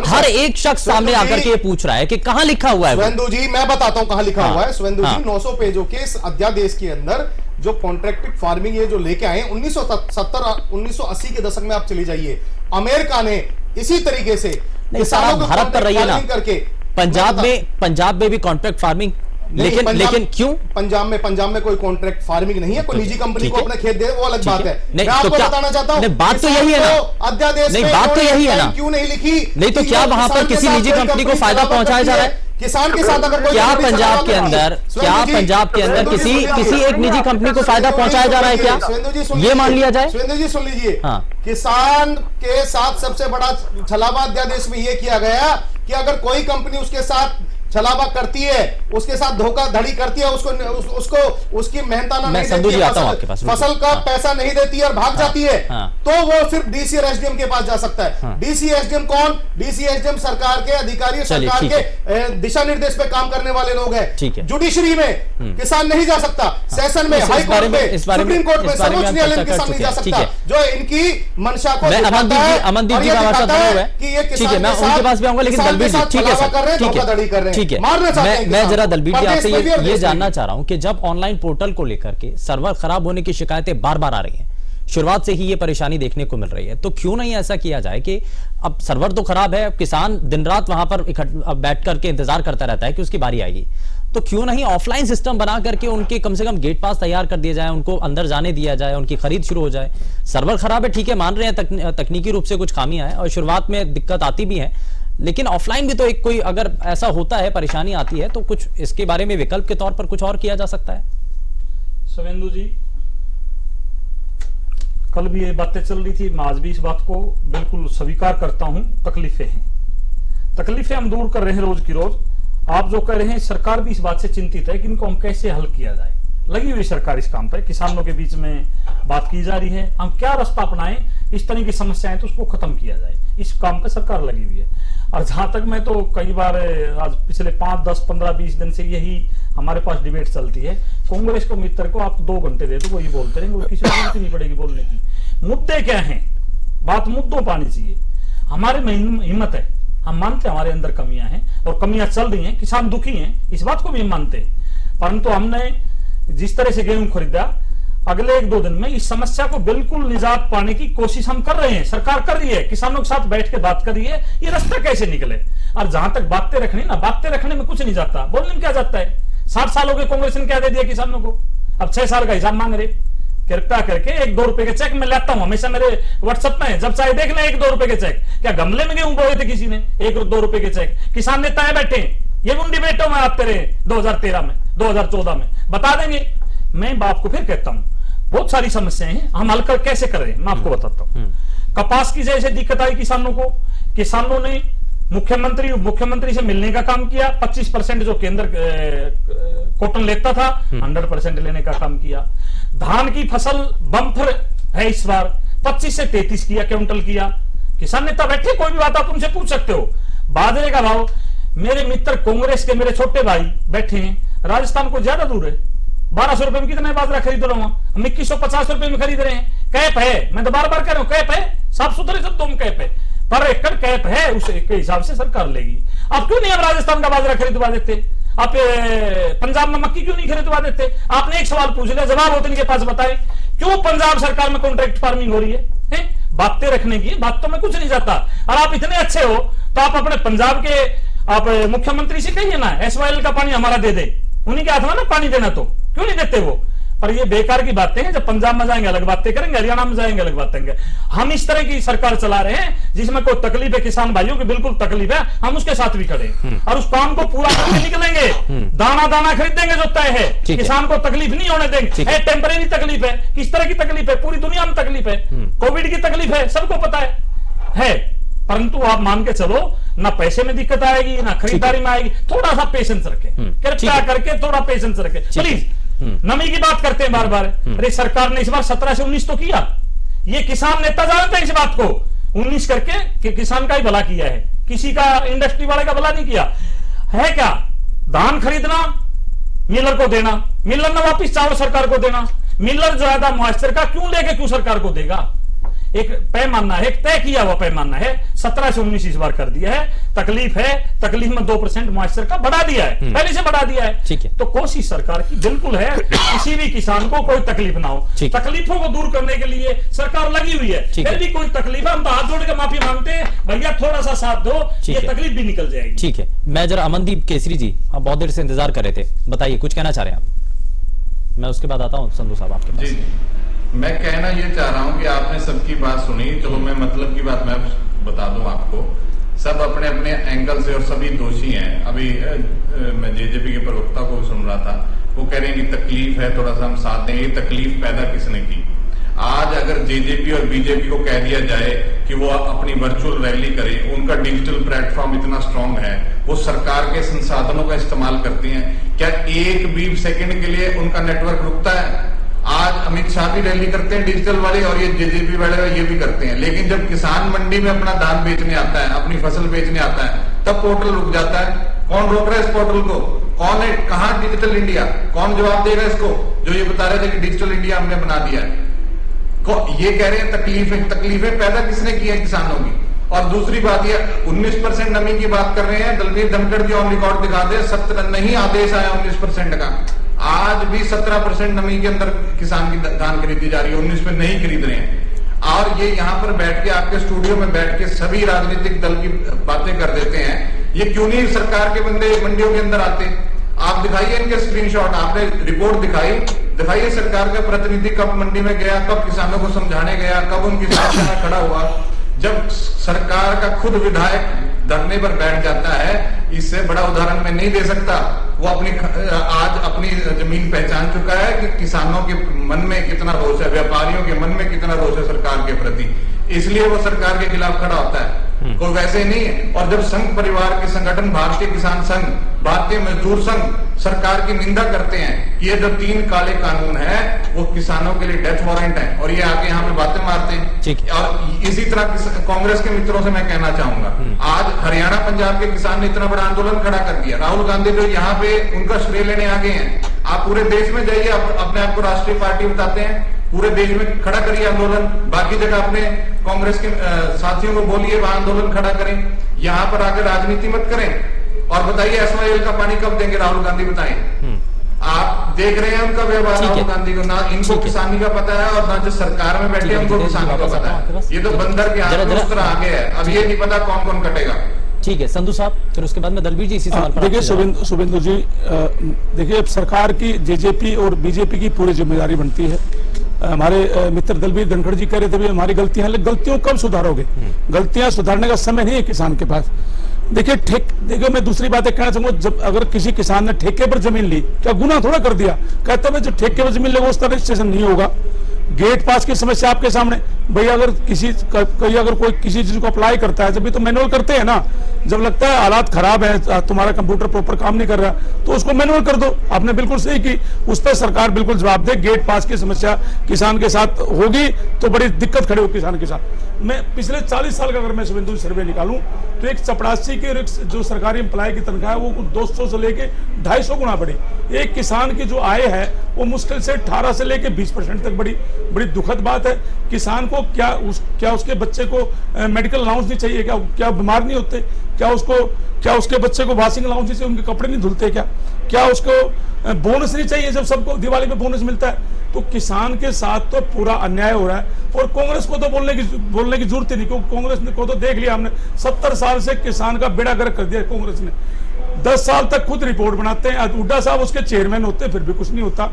हर एक शख्स सामने आकर के ये पूछ रहा है कि कहां लिखा हुआ है? शुभेंदु जी मैं बताता हूं कहां लिखा हुआ है। शुभेंदु जी 900 पेजों के इस अध्यादेश के अंदर जो कॉन्ट्रैक्टेड फार्मिंग ये जो लेके आए 1970-1980 के दशक में आप चले जाइए, अमेरिका ने इसी तरीके से किसानों को भारत कर रही है ना करके। पंजाब में भी कॉन्ट्रैक्ट फार्मिंग, लेकिन क्यों? पंजाब में कोई कॉन्ट्रैक्ट फार्मिंग नहीं है, कोई निजी कंपनी को अपने खेत दे, वो अलग बात है। मैं आपको बताना चाहता हूं, बात तो यही है ना, अध्यादेश नहीं बात तो यही है ना, क्यों नहीं लिखी? नहीं तो क्या वहां पर किसी निजी कंपनी को फायदा पहुंचाया जा रहा है? किसान के साथ अगर क्या पंजाब के अंदर किसी एक निजी कंपनी को फायदा पहुंचाया जा रहा है क्या? ये मान लिया जाए। सुरेंद्र जी सुन लीजिए, किसान के साथ सबसे बड़ा छलावा अध्यादेश में यह किया गया कि अगर कोई कंपनी उसके साथ छलावा करती है, उसके साथ धोखाधड़ी करती है, उसको उसकी मेहनताना नहीं देती है, फसल का पैसा नहीं देती है और भाग जाती है, तो वो सिर्फ डीसी और एसडीएम के पास जा सकता है। डीसी एसडीएम कौन? डीसी एसडीएम सरकार के अधिकारी, सरकार के दिशा निर्देश पे काम करने वाले लोग हैं। जुडिशरी में किसान नहीं जा सकता, सेशन में, हाई कोर्ट में, सुप्रीम कोर्ट में, सर्वोच्च न्यायालय में किसान नहीं जा सकता। जो इनकी मंशा को अमनदीप जी का कि ये किसान मैं उनके पास भी आऊंगा, लेकिन दलबीर जी ठीक है सर, धोखाधड़ी कर रहे हैं, ठीक है। मैं जरा दलबीर जी आपसे ये जानना चाह रहा हूं कि जब ऑनलाइन पोर्टल को लेकर के सर्वर खराब होने की शिकायतें बार बार आ रही हैं, शुरुआत से ही ये परेशानी देखने को मिल रही है, तो क्यों नहीं ऐसा किया जाए कि अब सर्वर तो खराब है, किसान दिन रात वहां पर बैठ करके इंतजार करता रहता है कि उसकी बारी आएगी, तो क्यों नहीं ऑफलाइन सिस्टम बना करके उनके कम से कम गेट पास तैयार कर दिया जाए, उनको अंदर जाने दिया जाए, उनकी खरीद शुरू हो जाए। सर्वर खराब है, ठीक है, मान रहे हैं तकनीकी रूप से कुछ खामियां हैं और शुरुआत में दिक्कत आती भी है, लेकिन ऑफलाइन भी तो एक कोई अगर ऐसा होता है, परेशानी आती है, तो कुछ इसके बारे में विकल्प के तौर पर कुछ और किया जा सकता है। शुभेंदु जी कल भी ये बातें चल रही थी, मैं आज भी इस बात को बिल्कुल स्वीकार करता हूं, तकलीफें हम दूर कर रहे हैं रोज की रोज। आप जो कह रहे हैं, सरकार भी इस बात से चिंतित है कि इनको हम कैसे हल किया जाए, लगी हुई सरकार इस काम पर, किसानों के बीच में बात की जा रही है, हम क्या रास्ता अपनाएं, इस तरह की समस्याएं तो उसको खत्म किया जाए, इस काम पर सरकार लगी हुई है। और जहां तक मैं तो कई बार आज पिछले 5, 10, 15, 20 दिन से यही हमारे पास डिबेट चलती है, कांग्रेस को मित्र को आप 2 घंटे दे दो, वही बोलते रहेंगे, किसी को जरूरत नहीं पड़ेगी बोलने की। मुद्दे क्या हैं, बात मुद्दों पर आनी चाहिए। हमारे में हिम्मत है, हम मानते हैं हमारे अंदर कमियां हैं और कमियां चल रही हैं, किसान दुखी हैं, इस बात को भी हम मानते हैं। परंतु हमने जिस तरह से गेहूं खरीदा, अगले 1-2 दिन में इस समस्या को बिल्कुल निजात पाने की कोशिश हम कर रहे हैं, सरकार कर रही है, किसानों के साथ बैठ के बात कर रही है, ये रास्ता कैसे निकले। और जहां तक बातें रखनी ना, बातें रखने में कुछ नहीं जाता, बोलने में क्या जाता है। 60 साल हो गए, कांग्रेस ने क्या दे दिया किसानों को, अब 6 साल का हिसाब मांग रहे। कृपया करके 1-2 रुपए के चेक मैं लेता हूं, हमेशा मेरे व्हाट्सएप में जब चाहे देख लें 1-2 रुपए के चेक। क्या गमले में गेहूं बोए थे किसी ने? 1-2 रुपए के चेक किसान नेताएं बैठे, ये उन डिबेटों में आते रहे 2013 में, 2014 में, बता देंगे। मैं बाप को फिर कहता हूं, बहुत सारी समस्याएं हैं, हम हल कर कैसे कर रहे हैं मैं आपको बताता हूं। कपास की जैसे दिक्कत आई किसानों को, किसानों ने मुख्यमंत्री से मिलने का काम किया, 25% जो केंद्र कॉटन लेता था 100% लेने का काम किया। धान की फसल बम्पर है इस बार, 25 से 33 किया क्विंटल किया। किसान नेता बैठे, कोई भी बात आप उनसे पूछ सकते हो। बाजरे का भाव, मेरे मित्र कांग्रेस के मेरे छोटे भाई बैठे हैं, राजस्थान को ज्यादा दूर है, 1200 रुपए में कितना बाजरा खरीद रहा हूं, हम 2150 रुपए में खरीद रहे हैं। कैप है, मैं तो बार बार कह रहा हूं, कैप है, साफ सुथरे शब्दों में कैप है, पर एकड़ कैप है, उस के हिसाब से सरकार लेगी। अब क्यों नहीं हम राजस्थान का बाजरा खरीदवा देते, आप पंजाब में मक्की क्यों नहीं खरीदवा देते? आपने एक सवाल पूछ लिया, जवाब होते इनके पास बताए, क्यों पंजाब सरकार में कॉन्ट्रैक्ट फार्मिंग हो रही है? बातें रखने की, बातों में कुछ नहीं जाता। और आप इतने अच्छे हो तो आप अपने पंजाब के आप मुख्यमंत्री से कहिए ना, SYL का पानी हमारा दे दे, उन्हीं के हाथ में ना पानी देना, तो क्यों नहीं देते वो? पर ये बेकार की बातें हैं, जब पंजाब में जाएंगे अलग बातें करेंगे, हरियाणा में जाएंगे अलग बातें करेंगे। हम इस तरह की सरकार चला रहे हैं जिसमें कोई तकलीफ है किसान भाइयों की, बिल्कुल तकलीफ है, हम उसके साथ भी खड़े हैं और उस काम को पूरा करके निकलेंगे। दाना दाना खरीदेंगे जो तय है, किसान को तकलीफ नहीं होने देंगे। टेम्परेरी तकलीफ है, किस तरह की तकलीफ है? पूरी दुनिया में तकलीफ है, कोविड की तकलीफ है, सबको पता है। परंतु आप मान के चलो, ना पैसे में दिक्कत आएगी, ना खरीदारी में आएगी। थोड़ा सा पेशेंस रखें, कृपया करके थोड़ा पेशेंस रखें प्लीज। नमी की बात करते हैं बार बार, अरे सरकार ने इस बार 17 से 19 तो किया, ये किसान नेता जानते हैं इस बात को, 19 करके कि किसान का ही भला किया है, किसी का इंडस्ट्री वाले का भला नहीं किया है। क्या धान खरीदना, मिलर को देना, मिलर ने वापिस चावल सरकार को देना, मिलर ज्यादा मॉइस्चर का क्यों लेके क्यों सरकार को देगा? एक पैमाना है, एक तय किया हुआ पैमाना है, 17 से 19 इस बार कर दिया है। तकलीफ है, तकलीफ में 2% मॉइस्चर का बढ़ा दिया है, पहले से बढ़ा दिया है। ठीक है, तो कोशिश सरकार की बिल्कुल है किसी भी किसान को कोई तकलीफ ना हो। तकलीफों को दूर करने के लिए सरकार लगी हुई है, फिर भी कोई तकलीफ है हम तो हाथ जोड़ के माफी मांगते हैं, भैया थोड़ा सा साथ दो, ये तकलीफ भी निकल जाएगी। ठीक है, मैं जरा अमनदीप केसरी जी, आप बहुत देर से इंतजार कर रहे थे, बताइए कुछ कहना चाह रहे हैं आप? मैं उसके बाद आता हूँ संधू साहब आपके पास। मैं कहना ये चाह रहा हूँ कि आपने सबकी बात सुनी, चलो मैं मतलब की बात मैं बता दूं आपको। सब अपने अपने एंगल से और सभी दोषी हैं। अभी मैं जेजेपी के प्रवक्ता को सुन रहा था, वो कह रहे हैं कि तकलीफ है, थोड़ा सा हम साथ दें। ये तकलीफ पैदा किसने की? आज अगर जेजेपी और बीजेपी को कह दिया जाए कि वो अपनी वर्चुअल रैली करें, उनका डिजिटल प्लेटफॉर्म इतना स्ट्रांग है, वो सरकार के संसाधनों का इस्तेमाल करती हैं, क्या एक भी सेकंड के लिए उनका नेटवर्क रुकता है? आज अमित शाह भी रैली करते हैं डिजिटल वाले, और ये जेजेपी वाले ये भी करते हैं, लेकिन जब किसान मंडी में अपना धान बेचने आता है, अपनी फसल बेचने आता है, तब पोर्टल रुक जाता है। कौन रोक रहा है इस पोर्टल को? कौन है? कहां डिजिटल इंडिया? कौन जवाब देगा इसको जो ये बता रहे थे कि डिजिटल इंडिया हमने बना दिया है? ये कह रहे हैं तकलीफें पैदा किसने की है किसानों की? और दूसरी बात ये 19% नमी की बात कर रहे हैं, दलवीर धनखड़ जी ऑन रिकॉर्ड दिखा दे, 17 नहीं आदेश आया 19% का, आज भी 17% नमी के अंदर किसान की धान खरीदी जा रही है, 19 में नहीं खरीद रहे हैं। और ये यहाँ पर बैठ के आपके स्टूडियो में बैठ के सभी राजनीतिक दल की बातें कर देते हैं। ये क्यों नहीं सरकार के बंदे मंडियों के अंदर आते? आप दिखाइए इनके स्क्रीनशॉट, आपने रिपोर्ट दिखाइए सरकार का प्रतिनिधि कब मंडी में गया, कब किसानों को समझाने गया, कब उनकी साथ खड़ा हुआ। जब सरकार का खुद विधायक धरने पर बैठ जाता है, इससे बड़ा उदाहरण मैं नहीं दे सकता। वो आज अपनी जमीन पहचान चुका है कि किसानों के मन में कितना रोष है, व्यापारियों के मन में कितना रोष है सरकार के प्रति, इसलिए वो सरकार के खिलाफ खड़ा होता है। कोई वैसे नहीं है। और जब संघ परिवार के संगठन भारतीय किसान संघ भारतीय मजदूर संघ सरकार की निंदा करते हैं कि ये जो 3 काले कानून है वो किसानों के लिए डेथ वारंट है और ये आके यहाँ पे बातें मारते हैं। और इसी तरह कांग्रेस के मित्रों से मैं कहना चाहूंगा, आज हरियाणा पंजाब के किसान ने इतना बड़ा आंदोलन खड़ा कर दिया, राहुल गांधी जो यहाँ पे उनका श्रेय लेने आ गए हैं। आप पूरे देश में जाइए, अपने आप को राष्ट्रीय पार्टी बताते हैं, पूरे देश में खड़ा करिए आंदोलन, बाकी जगह अपने कांग्रेस के साथियों को बोलिए वहां आंदोलन खड़ा करें, यहाँ पर आकर राजनीति मत करें। और बताइए एसवाईएल का पानी कब देंगे राहुल गांधी, बताएं। आप देख रहे हैं उनका व्यवहार राहुल गांधी को, ना इनको किसानी का पता है और ना जो सरकार में बैठे उनको किसानी का पता है। ये तो बंदर के हाथ में उस तरह आ गया है, अब ये नहीं पता कौन कौन कटेगा। ठीक है संधू साहब, फिर उसके बाद में दलबीर जी इसी सवाल पर। देखिए शुभेंदु जी, देखिए सरकार की जेजेपी और बीजेपी की पूरी जिम्मेदारी बनती है। हमारे मित्र दलबीर धनखड़ जी कह रहे थे भी हमारी गलतियां हैं, गलतियों कब सुधारोगे? गलतियां सुधारने का समय नहीं है किसान के पास। देखिए मैं दूसरी बात कहना चाहूंगा, जब अगर किसी किसान ने ठेके पर जमीन ली, क्या गुनाह थोड़ा कर दिया? कहते हैं जब ठेके पर जमीन लेगा उस तरह रजिस्ट्रेशन नहीं होगा। गेट पास की समस्या आपके सामने, भैया अगर कोई किसी चीज को अप्लाई करता है, जब भी तो मैनुअल करते हैं ना, जब लगता है हालात खराब है, तुम्हारा कंप्यूटर प्रॉपर काम नहीं कर रहा, तो उसको मैनुअल कर दो। आपने बिल्कुल सही की, उस पर सरकार बिल्कुल जवाब दे। गेट पास की समस्या किसान के साथ होगी तो बड़ी दिक्कत खड़ी होगी किसान के साथ। मैं पिछले 40 साल का अगर मैं शुभेंदु सर्वे निकालूं तो एक चपरासी के जो सरकारी एम्प्लॉय की तनख्वाह है वो 200 से लेके 250 गुना बढ़ी। एक किसान की जो आय है वो मुश्किल से 18 से लेके 20% तक बढ़ी। बड़ी दुखद बात है। किसान को क्या उसके बच्चे को मेडिकल अलाउंस नहीं चाहिए? क्या बीमार नहीं होते? क्या उसके बच्चे को वॉशिंग अलाउंस नहीं चाहिए? उनके कपड़े नहीं धुलते? क्या उसको बोनस नहीं चाहिए जब सबको दिवाली पे बोनस मिलता है? तो किसान के साथ तो पूरा अन्याय हो रहा है। और कांग्रेस को तो बोलने की जरूरत ही नहीं, क्योंकि कांग्रेस को तो देख लिया हमने, 70 साल से किसान का बेड़ा गर्क कर दिया कांग्रेस ने। 10 साल तक खुद रिपोर्ट बनाते हैं, आज हुड्डा साहब उसके चेयरमैन होते फिर भी कुछ नहीं होता।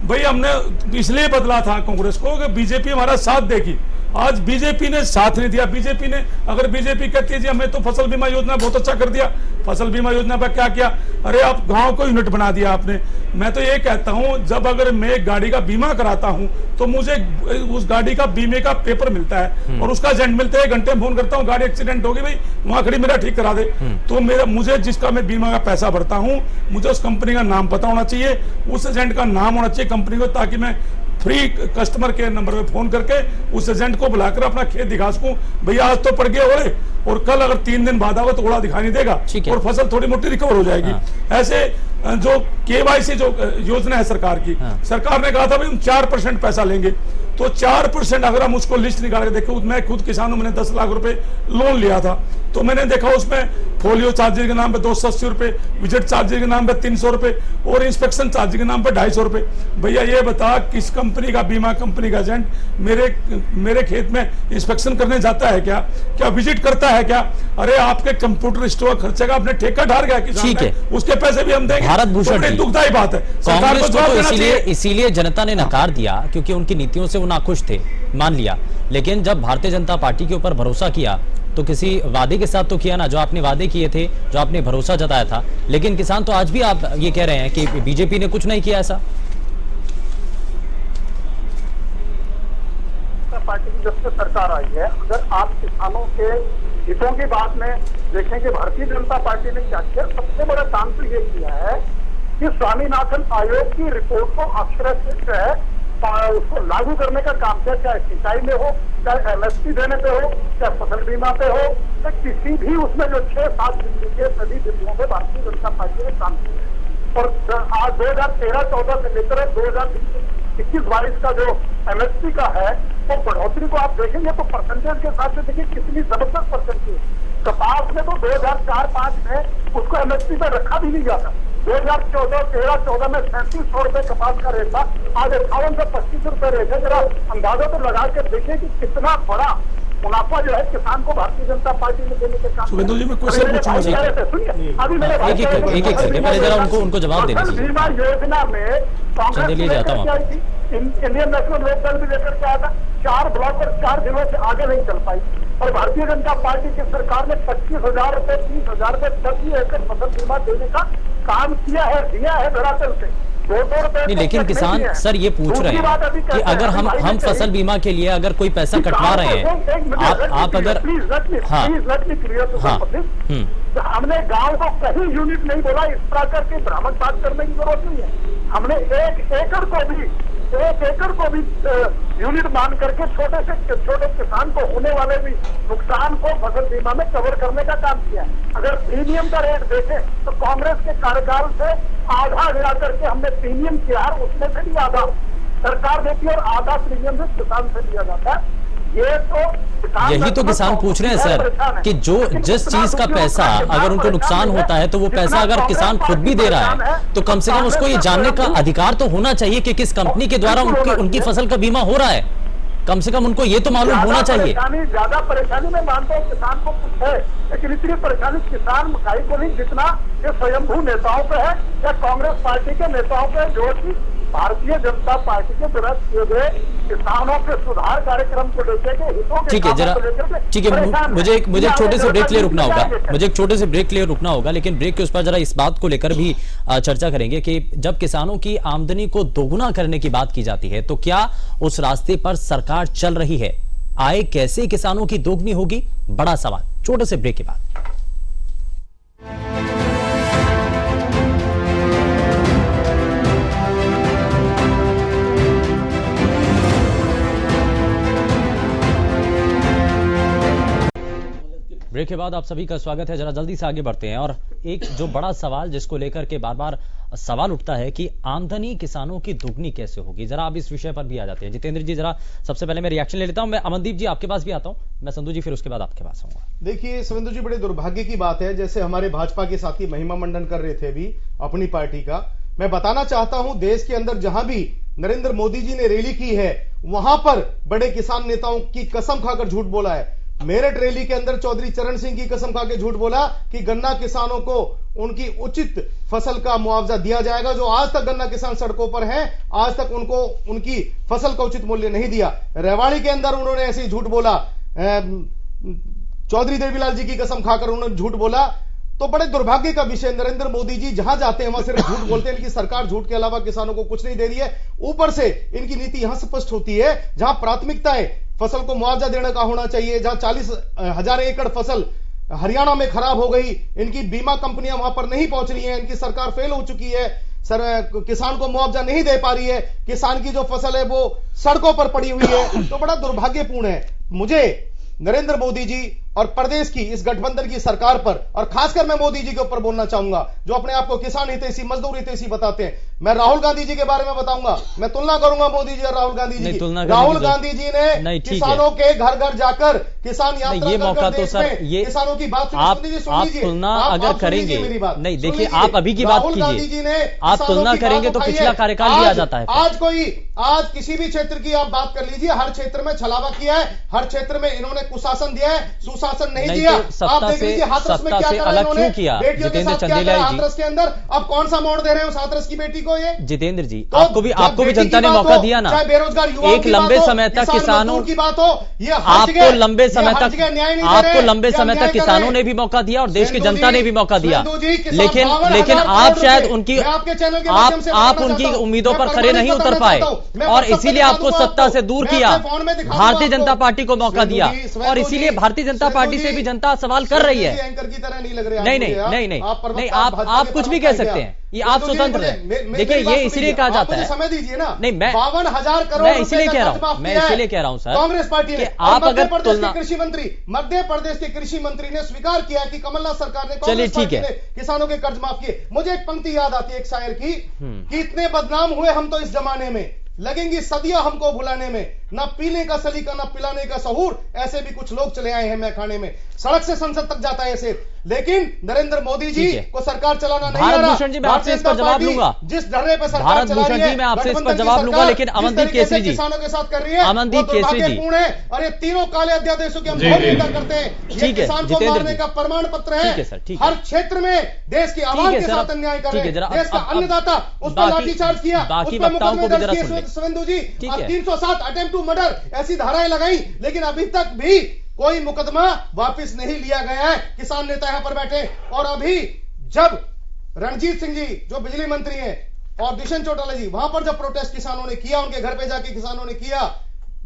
भाई हमने इसलिए बदला था कांग्रेस को कि बीजेपी हमारा साथ देगी। आज बीजेपी ने साथ नहीं दिया। अगर बीजेपी कहती है जी हमें तो फसल बीमा योजना बहुत अच्छा कर दिया, फसल बीमा योजना पर क्या किया? अरे आप गांव को यूनिट बना दिया आपने। मैं तो ये कहता हूं, जब अगर मैं एक गाड़ी का बीमा कराता हूं तो मुझे उस गाड़ी का बीमे का पेपर मिलता है और उसका एजेंट मिलता है, 1 घंटे में फोन करता हूं गाड़ी एक्सीडेंट हो गई, भाई वहां खड़ी मेरा ठीक करा दे। तो मुझे जिसका मैं बीमा का पैसा भरता हूं, मुझे उस कंपनी का नाम पता होना चाहिए, उस एजेंट का नाम होना चाहिए कंपनी को, ताकि मैं फ्री कस्टमर केयर नंबर पे फोन करके उस एजेंट को बुलाकर अपना खेत दिखा सकूं, भैया आज तो पड़ गया ओले, और कल अगर 3 दिन बाद आगा तो ओला दिखाई नहीं देगा और फसल थोड़ी मोटी रिकवर हो जाएगी। ऐसे जो केवाईसी जो योजना है सरकार की, सरकार ने कहा था भाई हम 4% पैसा लेंगे, तो 4% अगर हम उसको लिस्ट निकाल के देखें, मैं खुद किसान हूं, मैंने 10 लाख रुपए लोन लिया था, तो मैंने देखा उसमें फोलियो चार्जेस के नाम पे 280 रुपए, विजिट चार्जेस के नाम पे 300 रुपए और इंस्पेक्शन चार्ज के नाम पे 250 रुपए। भैया ये बता, किस कंपनी का बीमा कंपनी का एजेंट मेरे खेत में इंस्पेक्शन करने जाता है क्या विजिट करता है क्या? अरे आपके कंप्यूटर स्टोर खर्चे का आपने ठेका ढार गया किसान, उसके पैसे भी हम देंगे। भारत भूषण तो दुखदायी बात है। कांग्रेस को तो इसीलिए जनता ने नकार दिया क्योंकि उनकी नीतियों से वो नाखुश थे, मान लिया। लेकिन जब भारतीय जनता पार्टी के ऊपर भरोसा किया तो किसी वादे के साथ तो किया ना, जो आपने वादे किए थे, जो आपने भरोसा जताया था। लेकिन किसान तो आज भी आप ये कह रहे हैं कि बीजेपी ने कुछ नहीं किया ऐसा। पार्टी की जब से सरकार आई है, अगर आप किसानों के हितों की बात में देखें कि भारतीय जनता पार्टी ने क्या किया, सबसे बड़ा काम तो ये किया है कि स्वामीनाथन आयोग की रिपोर्ट को अक्षरशः उसको लागू करने का काम किया, चाहे सिंचाई में हो, चाहे एमएसपी देने पे हो, चाहे फसल बीमा पे हो, तो किसी भी उसमें जो 6-7 बिंदु के सभी बिंदुओं पे भारतीय जनता पार्टी ने काम किया। और आज 2013-14 से लेकर 2021-22 का जो एमएसपी का है, वो बढ़ोतरी को आप देखेंगे तो परसेंटेज के साथ देखिए कितनी जबरदस्त परसेंटेज। कपास में तो 2004-05 में उसको एमएसपी पे रखा भी नहीं जाता। 2013-14 में 3700 रुपए कपास का रेट था, आज 58 से 25 रुपए रेट है। जरा अंदाजा तो लगा के देखिए कि कितना बड़ा मुनाफा जो है किसान को भारतीय जनता पार्टी ने देने के काम। शुभेंदु जी मैं क्वेश्चन पूछूंगा, अभी मेरे उनको जवाब देना चाहिए। बीमा योजना में कांग्रेस लेकर के आई थी, इंडियन नेशनल लोक दल भी लेकर के आया था, 4 ब्लॉक और 4 जिलों से आगे नहीं चल पाई। और भारतीय जनता पार्टी की सरकार ने 25,000 रुपए 30,000 रुपए प्रति एकड़ फसल बीमा देने का काम किया है, दिया है धरातल से। ₹2 नहीं, लेकिन किसान सर ये पूछ रहे हैं कि अगर हम फसल बीमा के लिए अगर कोई पैसा कटवा रहे हैं, आप अगर हाँ हमने गांव को कहीं यूनिट नहीं बोला, इस प्रकार की भ्रामक बात करने की जरूरत नहीं है। हमने 1 एकड़ को भी यूनिट मान करके छोटे से छोटे किसान को होने वाले भी नुकसान को फसल बीमा में कवर करने का काम किया है। अगर प्रीमियम का रेट देखें तो कांग्रेस के कार्यकाल से आधा गिरा करके हमने प्रीमियम किया है, उसमें से भी आधा सरकार देती है और आधा प्रीमियम से किसान से दिया जाता है। यही तो किसान पूछ रहे हैं सर कि जो जिस चीज का पैसा अगर उनको नुकसान होता है तो वो पैसा अगर किसान खुद भी दे रहा है तो कम से कम उसको ये जानने का अधिकार तो होना चाहिए कि किस कंपनी के द्वारा उनकी फसल का बीमा हो रहा है। कम से कम उनको ये तो मालूम होना चाहिए। ज्यादा परेशानी मैं मानता हूँ किसान को कुछ है, लेकिन इतनी परेशानी किसान मकाई को नहीं जितना ये स्वयंभू नेताओं पे है या कांग्रेस पार्टी के नेताओं पे, जो कि भारतीय जनता पार्टी के द्वारा किए गए किसानों के सुधार कार्यक्रम को लेकर के हितों के, ठीक है जरा, ठीक है मुझे एक छोटे से ब्रेक लिए रुकना होगा, मुझे एक छोटे से ब्रेक लिए रुकना होगा, लेकिन ब्रेक के उस पर जरा इस बात को लेकर भी चर्चा करेंगे कि जब किसानों की आमदनी को दोगुना करने की बात की जाती है तो क्या उस रास्ते पर सरकार चल रही है? आय कैसे किसानों की दोगुनी होगी? बड़ा सवाल। छोटे से ब्रेक के बाद ब्रेक के बाद आप सभी का स्वागत है। जरा जल्दी से आगे बढ़ते हैं और एक जो बड़ा सवाल जिसको लेकर के बार बार सवाल उठता है कि आमदनी किसानों की दुगनी कैसे होगी, जरा आप इस विषय पर भी आ जाते हैं। जितेंद्र जी जरा सबसे पहले मैं रिएक्शन ले लेता हूं, मैं अमनदीप जी आपके पास भी आता हूं, मैं संधू जी फिर उसके बाद आपके पास आऊंगा। देखिए संधू जी, बड़े दुर्भाग्य की बात है, जैसे हमारे भाजपा के साथी महिमा मंडन कर रहे थे अभी अपनी पार्टी का, मैं बताना चाहता हूं देश के अंदर जहां भी नरेंद्र मोदी जी ने रैली की है वहां पर बड़े किसान नेताओं की कसम खाकर झूठ बोला है। मेरठ रैली के अंदर चौधरी चरण सिंह की कसम खा के झूठ बोला कि गन्ना किसानों को उनकी उचित फसल का मुआवजा दिया जाएगा। जो आज तक गन्ना किसान सड़कों पर हैं, आज तक उनको उनकी फसल का उचित मूल्य नहीं दिया। रेवाड़ी के अंदर उन्होंने ऐसे ही झूठ बोला, चौधरी देवीलाल जी की कसम खाकर उन्होंने झूठ बोला। तो बड़े दुर्भाग्य का विषय, नरेंद्र मोदी जी जहां जाते हैं वहां सिर्फ झूठ बोलते हैं। इनकी सरकार झूठ के अलावा किसानों को कुछ नहीं दे रही है। ऊपर से इनकी नीति यहां स्पष्ट होती है, जहां प्राथमिकताएं फसल को मुआवजा देने का होना चाहिए, जहां 40,000 एकड़ फसल हरियाणा में खराब हो गई, इनकी बीमा कंपनियां वहां पर नहीं पहुंच रही हैं, इनकी सरकार फेल हो चुकी है, किसान को मुआवजा नहीं दे पा रही है, किसान की जो फसल है वो सड़कों पर पड़ी हुई है, तो बड़ा दुर्भाग्यपूर्ण है। मुझे नरेंद्र मोदी जी और प्रदेश की इस गठबंधन की सरकार पर और खासकर मैं मोदी जी के ऊपर बोलना चाहूंगा, जो अपने आप को किसान हितैषी मजदूर हितैषी बताते हैं। मैं राहुल गांधी जी के बारे में बताऊंगा, मैं तुलना करूंगा मोदी जी और राहुल गांधी जी की। राहुल गांधी जी ने किसानों के घर घर जाकर किसान यात्रा ये मौका तो सर ये किसानों की बात आप तुलना अगर करेंगे, नहीं देखिए आप अभी की बात कीजिए, आप तुलना करेंगे तो पिछला कार्यकाल भी आ जाता है। आज किसी भी क्षेत्र की आप बात कर लीजिए, हर क्षेत्र में छलावा किया है, हर क्षेत्र में इन्होंने कुशासन दिया है, सुशासन नहीं दिया। आप देख लीजिए हाथरस में क्या अलग क्यों किया जितेंद्र चंदेला जी, हाथरस के अंदर अब कौन सा मोड़ दे रहे हो हाथरस की बेटी को? ये जितेंद्र जी आपको भी जनता ने मौका दिया ना, बेरोजगार युवाओं एक लंबे समय तक किसानों की बात हो, ये आपको लंबे समय तक किसानों ने भी मौका दिया और देश की जनता ने भी मौका दिया, लेकिन आप शायद उनकी आप उनकी उम्मीदों पर खरे नहीं उतर पाए और इसीलिए आपको सत्ता से दूर किया। भारतीय जनता पार्टी को मौका दिया और इसीलिए भारतीय जनता पार्टी से भी जनता सवाल कर रही है। एंकर की तरह नहीं लग रहे। नहीं, आप कुछ भी कह सकते हैं, ये आप स्वतंत्र हैं। देखिए ये इसलिए कहा जाता है, समय दीजिए ना, नहीं मैं 52,000 करोड़ मैं इसलिए कह रहा हूं सर, कांग्रेस पार्टी ने। आप अगर मध्य प्रदेश के कृषि मंत्री ने स्वीकार किया कि कमलनाथ सरकार ने, चलिए ठीक है, किसानों के कर्ज माफ किए। मुझे एक पंक्ति याद आती है एक शायर की, कि इतने बदनाम हुए हम तो इस जमाने में, लगेंगी सदियां हमको भुलाने में, ना पीने का सलीका ना पिलाने का सहूर, ऐसे भी कुछ लोग चले आए हैं मैं खाने में। सड़क से संसद तक जाता है ऐसे, लेकिन नरेंद्र मोदी जी को सरकार चलाना नहीं आ रहा। भारत भूषण जी मैं आपसे इस पर जवाब लूंगा, जिस धरने पर सरकार भारत भूषण जी मैं आपसे इस पर जवाब लूंगा, लेकिन अमनदीप केसरी जी किसानों के साथ कर रही है, अमनदीप केसरी जी और ये तीनों काले अध्यादेशों की हम निंदा करते हैं। ये किसान को मारने का प्रमाण पत्र है। हर क्षेत्र में देश की आवाज के साथ अन्याय कर रहे हैं। देश का अन्नदाता, उस पर लाठीचार्ज किया, बाकी वक्ताओं को भी जरा सुन ले। सुवेंदु जी 307 अटेम्प्ट टू मर्डर ऐसी धाराएं लगाई, लेकिन अभी तक भी कोई मुकदमा वापस नहीं लिया गया है। किसान नेता यहां पर बैठे, और अभी जब रणजीत सिंह जी जो बिजली मंत्री हैं और दुष्यंत चौटाला जी, वहां पर जब प्रोटेस्ट किसानों ने किया, उनके घर पे जाके किसानों ने किया,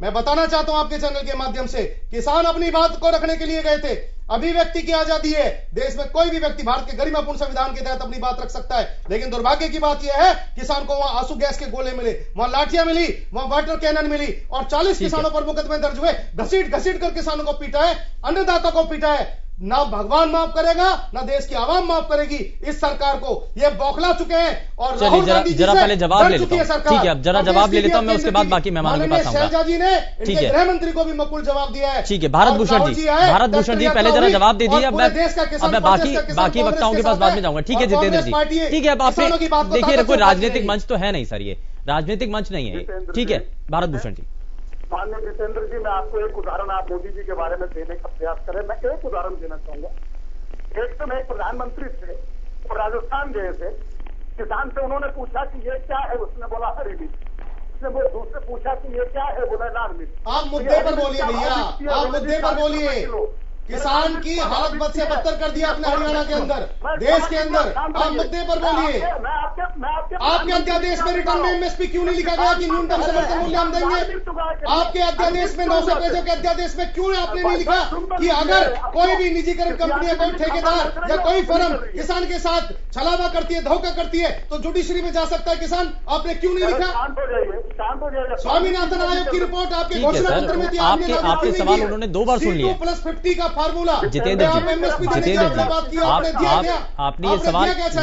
मैं बताना चाहता हूं आपके चैनल के माध्यम से, किसान अपनी बात को रखने के लिए गए थे। अभिव्यक्ति की आजादी है, देश में कोई भी व्यक्ति भारत के गरिमापूर्ण संविधान के तहत अपनी बात रख सकता है, लेकिन दुर्भाग्य की बात यह है किसान को वहां आंसू गैस के गोले मिले, वहां लाठियां मिली, वहां वाटर कैनन मिली और 40 किसानों पर मुकदमे दर्ज हुए। घसीट घसीट कर किसानों को पीटा है, अन्नदाता को पीटा है। ना भगवान माफ करेगा, ना देश की आवाम माफ करेगी इस सरकार को। ये बौखला चुके हैं और चलिए जरा पहले जवाब ले लेता हूं। ठीक है, अब जरा जवाब ले लेता हूं मैं, उसके बाद बाकी मेहमानों के पास आऊंगा। शैलजा जी ने ठीक है, गृह मंत्री को भी मकुल जवाब दिया है। ठीक है, भारत भूषण जी पहले जरा जवाब दे दिए, अब मैं बाकी वक्ताओं के पास बाद में जाऊंगा। ठीक है जितेंद्र जी, ठीक है, अब आपने देखिए कोई राजनीतिक मंच तो है नहीं सर, ये राजनीतिक मंच नहीं है। ठीक है भारत भूषण जी। माननीय जितेंद्र जी, मैं आपको एक उदाहरण आप मोदी जी के बारे में देने का प्रयास करें। मैं एक उदाहरण देना चाहूंगा। एक समय एक प्रधानमंत्री थे, वो राजस्थान गए थे, किसान से उन्होंने पूछा कि ये क्या है, उसने बोला हरी मिर्च। उसने वो दूसरे पूछा कि ये क्या है, बोला लाल मिर्च। आप मुद्दे पर बोलिए भैया, आप मुद्दे पर बोलिए। किसान की हालत बद से बदतर कर दिया आपने हरियाणा के अंदर, देश के अंदर। आप मुद्दे पर बोलिए। आपके अध्यादेश में रिटर्न में एमएसपी क्यों नहीं लिखा गया कि न्यूनतम समर्थन मूल्य हम देंगे? आपके अध्यादेश में 900 पेजों के अध्यादेश में क्यों आपने नहीं लिखा कि अगर कोई भी निजीकरण कंपनी या कोई ठेकेदार या कोई फर्म किसान के साथ छलावा करती है, धोखा करती है, तो जुडिशरी में जा सकता है किसान? आपने क्यों नहीं लिखा? स्वामीनाथन आयोग की रिपोर्ट आपके घोषणा पत्र में थी, आपके सवाल उन्होंने 2 बार सुन लिए। +50 का फार्मूला। जितेंद्र जी,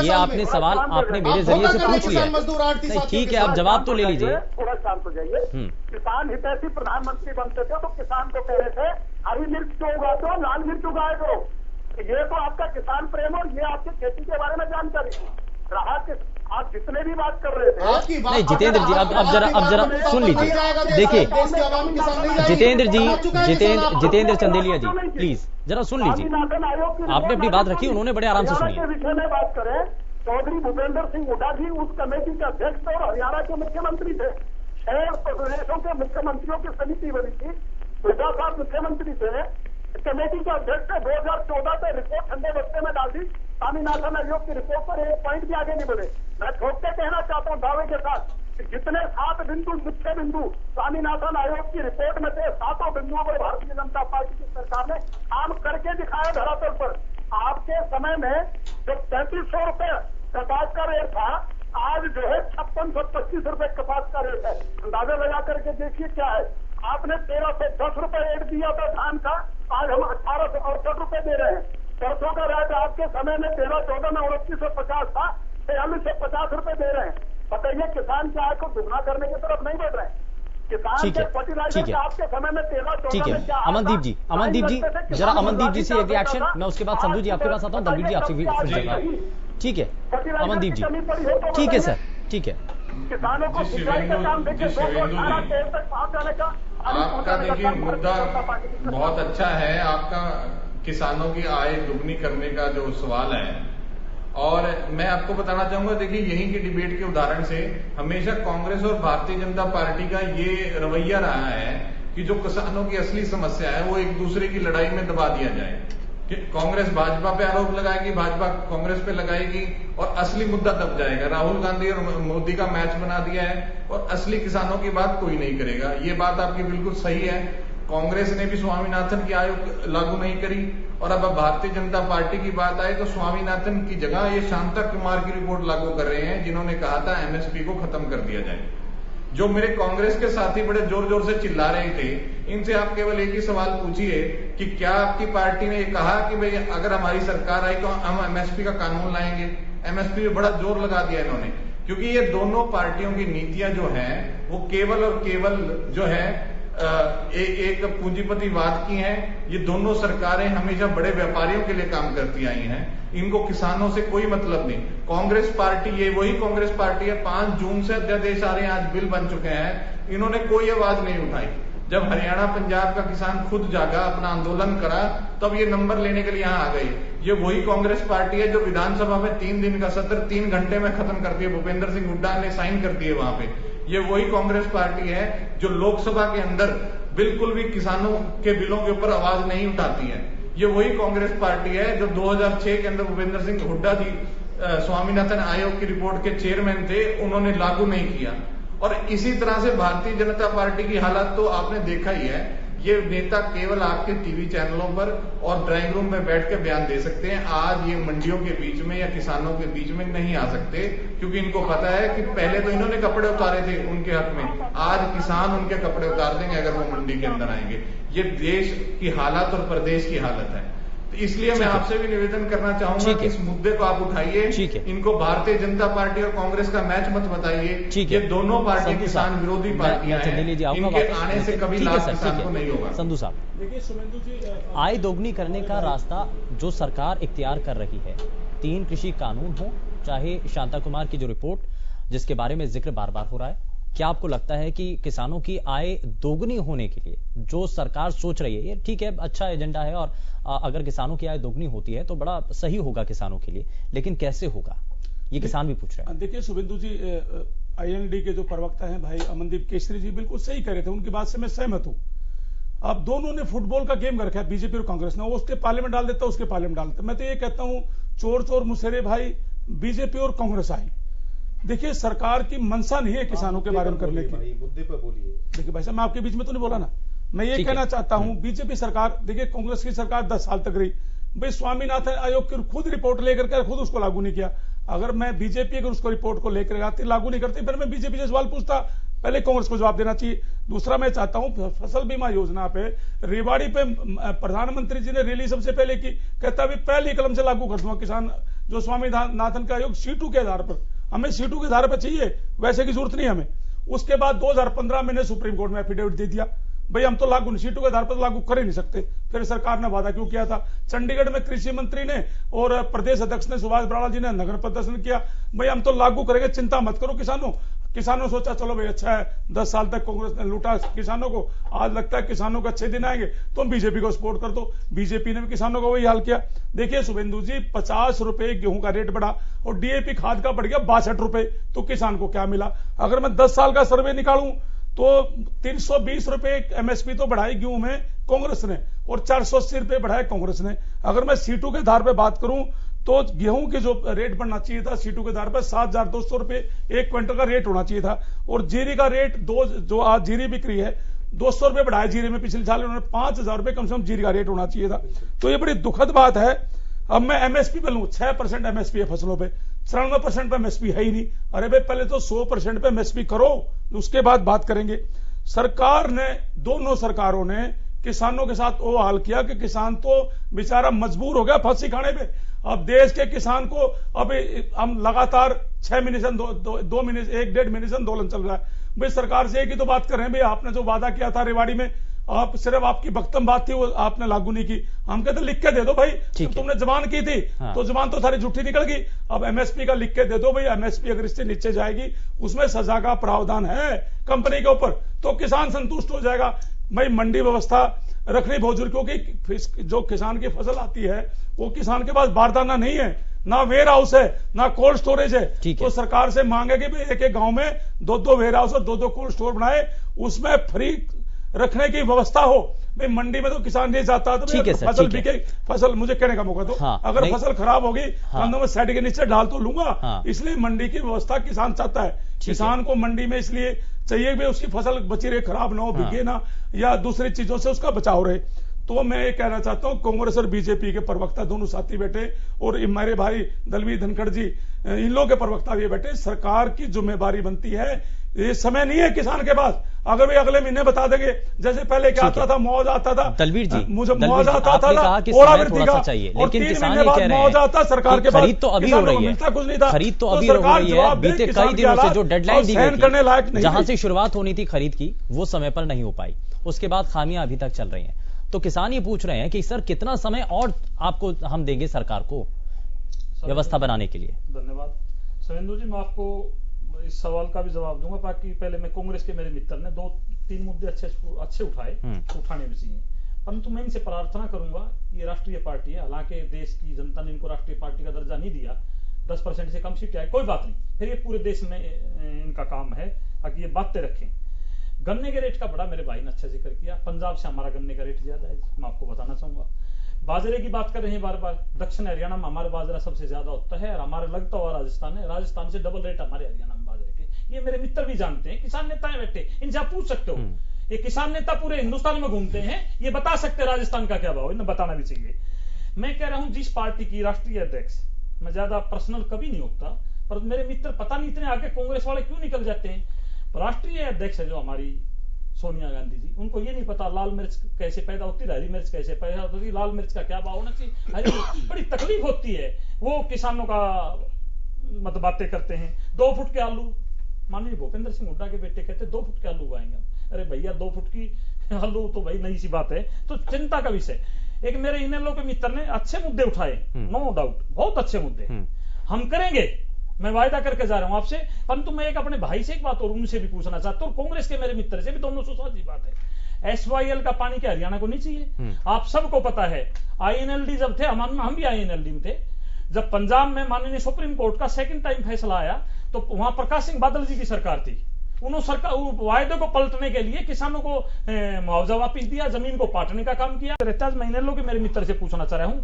आपने ये सवाल आपने मेरे जरिए से पूछ लिया। ठीक है, आप जवाब तो ले लीजिए। थोड़ा शांत हो जाइए। किसान हितैषी प्रधानमंत्री बनते थे तो किसान को कह रहे थे हरी मिर्च क्यों उगाते हो, लाल मिर्च उगाए दो। ये तो आपका किसान प्रेम और ये आपकी खेती के बारे में जानकारी रहा कि आप जितने भी बात कर रहे थे। नहीं जितेंद्र जी, अब जरा सुन लीजिए। देखिए जितेंद्र चंदेलिया जी, प्लीज जरा सुन लीजिए। आपने अपनी बात रखी, उन्होंने बड़े आराम से सुनी। के विषय में बात करें, चौधरी भूपेंद्र सिंह हुड्डा जी उस कमेटी के अध्यक्ष और हरियाणा के मुख्यमंत्री थे। 6 प्रदेशों के मुख्यमंत्रियों की समिति बनी थी, हुड्डा साहब मुख्यमंत्री थे, कमेटी के अध्यक्ष 2014 से रिपोर्ट ठंडे बस्ते में डाल दी। स्वामीनाथन आयोग की रिपोर्ट पर एक पॉइंट भी आगे नहीं बढ़े। मैं ठोक के कहना चाहता हूँ दावे के साथ कि जितने 7 बिंदु मुख्य बिंदु स्वामीनाथन आयोग की रिपोर्ट में थे, 7 बिंदुओं पर भारतीय जनता पार्टी की सरकार ने काम करके दिखाया धरातल पर। आपके समय में जो 3300 रुपए कपास का रेट था, आज जो है 5625 रुपए कपास का रेट है। अंदाजा लगा करके देखिए क्या है। आपने 1310 रुपए रेट दिया था धान का, आज हम 1868 रुपए दे रहे हैं। सरसों का रेट आपके समय में 13-14 में 2950 था, 4350 रुपए दे रहे हैं। बताइए किसान की आय को दुगना करने की तरफ नहीं बढ़ रहे हैं। किसान के फर्टिलाइजर आपके समय में 13-14 में क्या? अमनदीप जी जरा अमनदीप जी से एक रिएक्शन, मैं उसके बाद संधू जी आपके पास आता हूँ, दलवीर जी आपसे भी ठीक है। अमनदीप जी, ठीक है सर, ठीक है। किसानों को सिंचाई का काम देखिए, 218 करोड़ तक पहुंच जाने का आपका देखिए मुद्दा बहुत अच्छा है। आपका किसानों की आय दुगनी करने का जो सवाल है, और मैं आपको बताना चाहूंगा, देखिए यहीं की डिबेट के उदाहरण से हमेशा कांग्रेस और भारतीय जनता पार्टी का ये रवैया रहा है कि जो किसानों की असली समस्या है वो एक दूसरे की लड़ाई में दबा दिया जाए। कि कांग्रेस भाजपा पे आरोप लगाएगी, भाजपा कांग्रेस पे लगाएगी और असली मुद्दा दब जाएगा। राहुल गांधी और मोदी का मैच बना दिया है और असली किसानों की बात कोई नहीं करेगा। ये बात आपकी बिल्कुल सही है। कांग्रेस ने भी स्वामीनाथन की आयोग लागू नहीं करी, और अब भारतीय जनता पार्टी की बात आए तो स्वामीनाथन की जगह ये शांता कुमार की रिपोर्ट लागू कर रहे हैं, जिन्होंने कहा था एमएसपी को खत्म कर दिया जाए। जो मेरे कांग्रेस के साथी बड़े जोर जोर से चिल्ला रहे थे, इनसे आप केवल एक ही सवाल पूछिए कि क्या आपकी पार्टी ने कहा कि भाई अगर हमारी सरकार आई तो हम एमएसपी का कानून लाएंगे? एमएसपी पे बड़ा जोर लगा दिया इन्होंने, क्योंकि ये दोनों पार्टियों की नीतियां जो हैं वो केवल और केवल जो है एक पूंजीपतिवाद की हैं। ये दोनों सरकारें हमेशा बड़े व्यापारियों के लिए काम करती आई हैं, इनको किसानों से कोई मतलब नहीं। कांग्रेस पार्टी, ये वही कांग्रेस पार्टी है, 5 जून से अध्यादेश आ रहे हैं, आज बिल बन चुके हैं, इन्होंने कोई आवाज नहीं उठाई। जब हरियाणा पंजाब का किसान खुद जागा, अपना आंदोलन करा, तब ये नंबर लेने के लिए यहां आ गए। ये वही कांग्रेस पार्टी है जो विधानसभा में 3 दिन का सत्र 3 घंटे में खत्म करती है, भूपेंद्र सिंह हुड्डा ने साइन कर दिए वहां पे। ये वही कांग्रेस पार्टी है जो लोकसभा के अंदर बिल्कुल भी किसानों के बिलों के ऊपर आवाज नहीं उठाती है। ये वही कांग्रेस पार्टी है जो 2006 के अंदर भूपेंद्र सिंह हुड्डा जी स्वामीनाथन आयोग की रिपोर्ट के चेयरमैन थे, उन्होंने लागू नहीं किया। और इसी तरह से भारतीय जनता पार्टी की हालत तो आपने देखा ही है। ये नेता केवल आपके टीवी चैनलों पर और ड्राइंग रूम में बैठ के बयान दे सकते हैं। आज ये मंडियों के बीच में या किसानों के बीच में नहीं आ सकते, क्योंकि इनको पता है कि पहले तो इन्होंने कपड़े उतारे थे उनके हक में, आज किसान उनके कपड़े उतार देंगे अगर वो मंडी के अंदर आएंगे। ये देश की हालत और प्रदेश की हालत है। तो इसलिए मैं आपसे भी निवेदन करना चाहूंगा कि इस मुद्दे को आप उठाइए। इनको भारतीय जनता पार्टी और कांग्रेस का मैच मत बताइए। ये दोनों पार्टी किसान विरोधी पार्टियां हैं, इनके आने से कभी लाभ किसान को नहीं होगा। संधू साहब, देखिए सुमेंदु जी, आय दोगुनी करने का रास्ता जो सरकार इख्तियार कर रही है, 3 कृषि कानून हो, चाहे शांता कुमार की जो रिपोर्ट जिसके बारे में जिक्र बार बार हो रहा है, क्या आपको लगता है कि किसानों की आय दोगुनी होने के लिए जो सरकार सोच रही है, ये ठीक है, अच्छा एजेंडा है, और अगर किसानों की आय दोगुनी होती है तो बड़ा सही होगा किसानों के लिए, लेकिन कैसे होगा, ये किसान भी पूछ रहे हैं। देखिए शुभेंदु जी, IND के जो प्रवक्ता हैं भाई अमनदीप केसरी जी बिल्कुल सही कह रहे थे, उनकी बात से मैं सहमत हूं। अब दोनों ने फुटबॉल का गेम कर रखा है, बीजेपी और कांग्रेस ने, वो उसके पार्लियामेंट डाल देता, उसके पार्लियामेंट डाल देता। मैं तो ये कहता हूं, चोर चोर मुसेरे भाई, बीजेपी और कांग्रेस आई। देखिए सरकार की मंशा नहीं है किसानों के बारे में करने की। मुद्दे पर बोलिए। देखिए भाई साहब, मैं आपके बीच में तो नहीं बोला ना, मैं ये कहना चाहता हूं, बीजेपी सरकार, देखिए कांग्रेस की सरकार 10 साल तक रही भाई, स्वामीनाथन आयोग की खुद रिपोर्ट लेकर के खुद उसको लागू नहीं किया। अगर मैं बीजेपी अगर उसको रिपोर्ट को लेकर आती, लागू नहीं करती, फिर मैं बीजेपी से सवाल पूछता, पहले कांग्रेस को जवाब देना चाहिए। दूसरा मैं चाहता हूं, फसल बीमा योजना पे रेवाड़ी पे प्रधानमंत्री जी ने रैली सबसे पहले की, कहता है पहली कलम से लागू कर दूंगा किसान जो स्वामीनाथन का आयोग सीटू के आधार पर, हमें सीटू के आधार पर चाहिए, वैसे की जरूरत नहीं हमें। उसके बाद 2015 में सुप्रीम कोर्ट में एफिडेविट दे दिया, भाई हम तो लागू नहीं, सीटों के आधार पर तो लागू कर ही नहीं सकते। फिर सरकार ने वादा क्यों किया था? चंडीगढ़ में कृषि मंत्री ने और प्रदेश अध्यक्ष ने सुभाष बराला जी ने नगर प्रदर्शन किया, भाई हम तो लागू करेंगे, चिंता मत करो किसानों। किसानों ने सोचा चलो भाई अच्छा है, 10 साल तक कांग्रेस ने लूटा किसानों को, आज लगता है किसानों को अच्छे दिन आएंगे, तुम बीजेपी को सपोर्ट कर दो। बीजेपी ने भी किसानों का वही हाल किया। देखिए शुभेंदु जी, 50 रुपए गेहूं का रेट बढ़ा और डीएपी खाद का बढ़ गया 62 रुपए, तो किसान को क्या मिला? अगर मैं 10 साल का सर्वे निकालूं तो 320 रुपए एमएसपी तो बढ़ाई गेहूं में कांग्रेस ने और 480 रुपए बढ़ाए कांग्रेस ने। अगर मैं सीटू के आधार पर बात करूं तो गेहूं के जो रेट बढ़ना चाहिए था सीटू के आधार पर 7,200 रुपए 1 क्विंटल का रेट होना चाहिए था, और जीरी का रेट जो आज जीरी बिक्री है 200 रुपए बढ़ाए जीरे में, पिछले साल उन्होंने 5,000 रुपए कम से कम जीरी का रेट होना चाहिए था। तो ये बड़ी दुखद बात है। अब मैं एमएसपी पे लूं, 6% एमएसपी है फसलों पे, 93% पे एमएसपी है ही नहीं। अरे भाई पहले तो 100% पे एमएसपी करो, उसके बाद बात करेंगे। सरकार ने, दोनों सरकारों ने किसानों के साथ वो हाल किया कि किसान तो बेचारा मजबूर हो गया फांसी खाने पे। अब देश के किसान को अब हम लगातार 6 महीने से 2 महीने से 1-1.5 महीने से आंदोलन चल रहा है। भाई सरकार से एक ही तो बात कर रहे हैं, भाई आपने जो वादा किया था रेवाड़ी में, आप सिर्फ आपकी बख्तम बात थी, वो आपने लागू नहीं की। हम कहते लिख के दे दो भाई, तुमने जबान की थी तो जबान तो सारी झूठी निकल गई। अब एमएसपी का लिख के दे दो भाई, एमएसपी अगर इससे नीचे जाएगी उसमें सजा का प्रावधान है कंपनी के ऊपर, तो किसान संतुष्ट हो जाएगा। भाई मंडी व्यवस्था रखनी बहुत जरूरी, क्योंकि जो किसान की फसल आती है वो किसान के पास बारदाना नहीं है, ना वेयर हाउस है, ना कोल्ड स्टोरेज है। तो सरकार से मांगे कि भाई एक गांव में 2-2 वेयर हाउस और 2-2 कोल्ड स्टोर बनाए, उसमें फ्री रखने की व्यवस्था हो। भाई मंडी में तो किसान नहीं जाता, तो फसल बिके, फसल मुझे कहने का मौका दो। अगर फसल खराब होगी कंधों में सेट के नीचे डाल तो लूंगा। इसलिए मंडी की व्यवस्था किसान चाहता है। किसान को मंडी में इसलिए चाहिए कि उसकी फसल बची रहे, खराब ना हो, बिके ना, या दूसरी चीजों से उसका बचाव रहे। तो मैं ये कहना चाहता हूं, कांग्रेस और बीजेपी के प्रवक्ता दोनों साथी बैठे और मेरे भाई दलवीर धनखड़ जी, इन लोगों के प्रवक्ता भी बैठे। सरकार की जिम्मेदारी बनती है, ये समय नहीं है किसान के पास। अगर वे अगले महीने बता देंगे, जैसे पहले क्या आता था, मुआवजा आता था, दलवीर जी मुझे मुआवजा आता था, थोड़ा सा चाहिए, लेकिन किसान ये कह रहे हैं सरकार के खरीद तो अभी हो रही है, कुछ नहीं था, खरीद तो अभी हो रही है। बीते कई दिनों से जो डेडलाइन दी गई थी, जहां से शुरुआत होनी थी खरीद की, वो समय पर नहीं हो पाई, उसके बाद खामियां अभी तक चल रही हैं। तो किसान ये पूछ रहे हैं कि सर कितना समय और आपको हम देंगे सरकार को व्यवस्था बनाने के लिए? धन्यवाद सुरेंद्र जी, मैं आपको इस सवाल का भी जवाब दूंगा। बाकी पहले मैं कांग्रेस के मेरे मित्र ने 2-3 मुद्दे अच्छे उठाए, उठाने भी चाहिए, परंतु मैं इनसे प्रार्थना करूंगा, ये राष्ट्रीय पार्टी है, हालांकि देश की जनता ने इनको राष्ट्रीय पार्टी का दर्जा नहीं दिया, 10% से कम सीटें आई, कोई बात नहीं, फिर ये पूरे देश में इनका काम है ताकि ये बातें रखें। गन्ने के रेट का बड़ा मेरे भाई ने अच्छा जिक्र किया, पंजाब से हमारा गन्ने का रेट ज्यादा है, मैं आपको बताना चाहूंगा। बाजरे की बात कर रहे हैं बार बार। दक्षिण हरियाणा में हमारा बाजरा सबसे ज्यादा होता है और हमारा लगता हुआ राजस्थान है, राजस्थान से डबल रेट हमारे हरियाणा में बाजरे के। ये मेरे मित्र भी जानते हैं, किसान नेता है बैठे, इनसे आप पूछ सकते हो। ये किसान नेता पूरे हिंदुस्तान में घूमते हैं, ये बता सकते हैं राजस्थान का क्या भाव, इन्हें बताना भी चाहिए। मैं कह रहा हूं जिस पार्टी की राष्ट्रीय अध्यक्ष, मैं ज्यादा पर्सनल कभी नहीं होता, पर मेरे मित्र पता नहीं इतने आगे कांग्रेस वाले क्यों निकल जाते हैं। राष्ट्रीय अध्यक्ष है जो हमारी सोनिया गांधी जी, उनको ये नहीं पता लाल मिर्च कैसे पैदा होती है, हरी मिर्च कैसे पैदा होती है, लाल मिर्च का क्या भाव होना चाहिए। हरी बड़ी तकलीफ होती है, वो किसानों का मत बातें करते हैं। 2 फुट के आलू, माननीय भूपेंद्र सिंह हुड्डा के बेटे कहते 2 फुट के आलू उगाएंगे हम। अरे भैया 2 फुट की आलू तो भाई नई सी बात है, तो चिंता का विषय। एक मेरे इनेलो के मित्र ने अच्छे मुद्दे उठाए, नो डाउट बहुत अच्छे मुद्दे हम करेंगे, मैं वायदा करके जा रहा हूं आपसे। परंतु मैं एक अपने भाई से एक बात और उनसे भी पूछना चाहता हूं, कांग्रेस के मेरे मित्र से भी, दोनों सोसाजी बात है। SYL का पानी क्या हरियाणा को नहीं चाहिए? आप सबको पता है INLD जब थे, हम भी INLD में थे, जब पंजाब में माननीय सुप्रीम कोर्ट का 2nd टाइम फैसला आया तो वहां प्रकाश सिंह बादल जी की सरकार थी। उन्होंने सरकार वायदे को पलटने के लिए किसानों को मुआवजा वापिस दिया, जमीन को पाटने का काम किया। रहताज महीने लोग मेरे मित्र से पूछना चाह रहा हूं,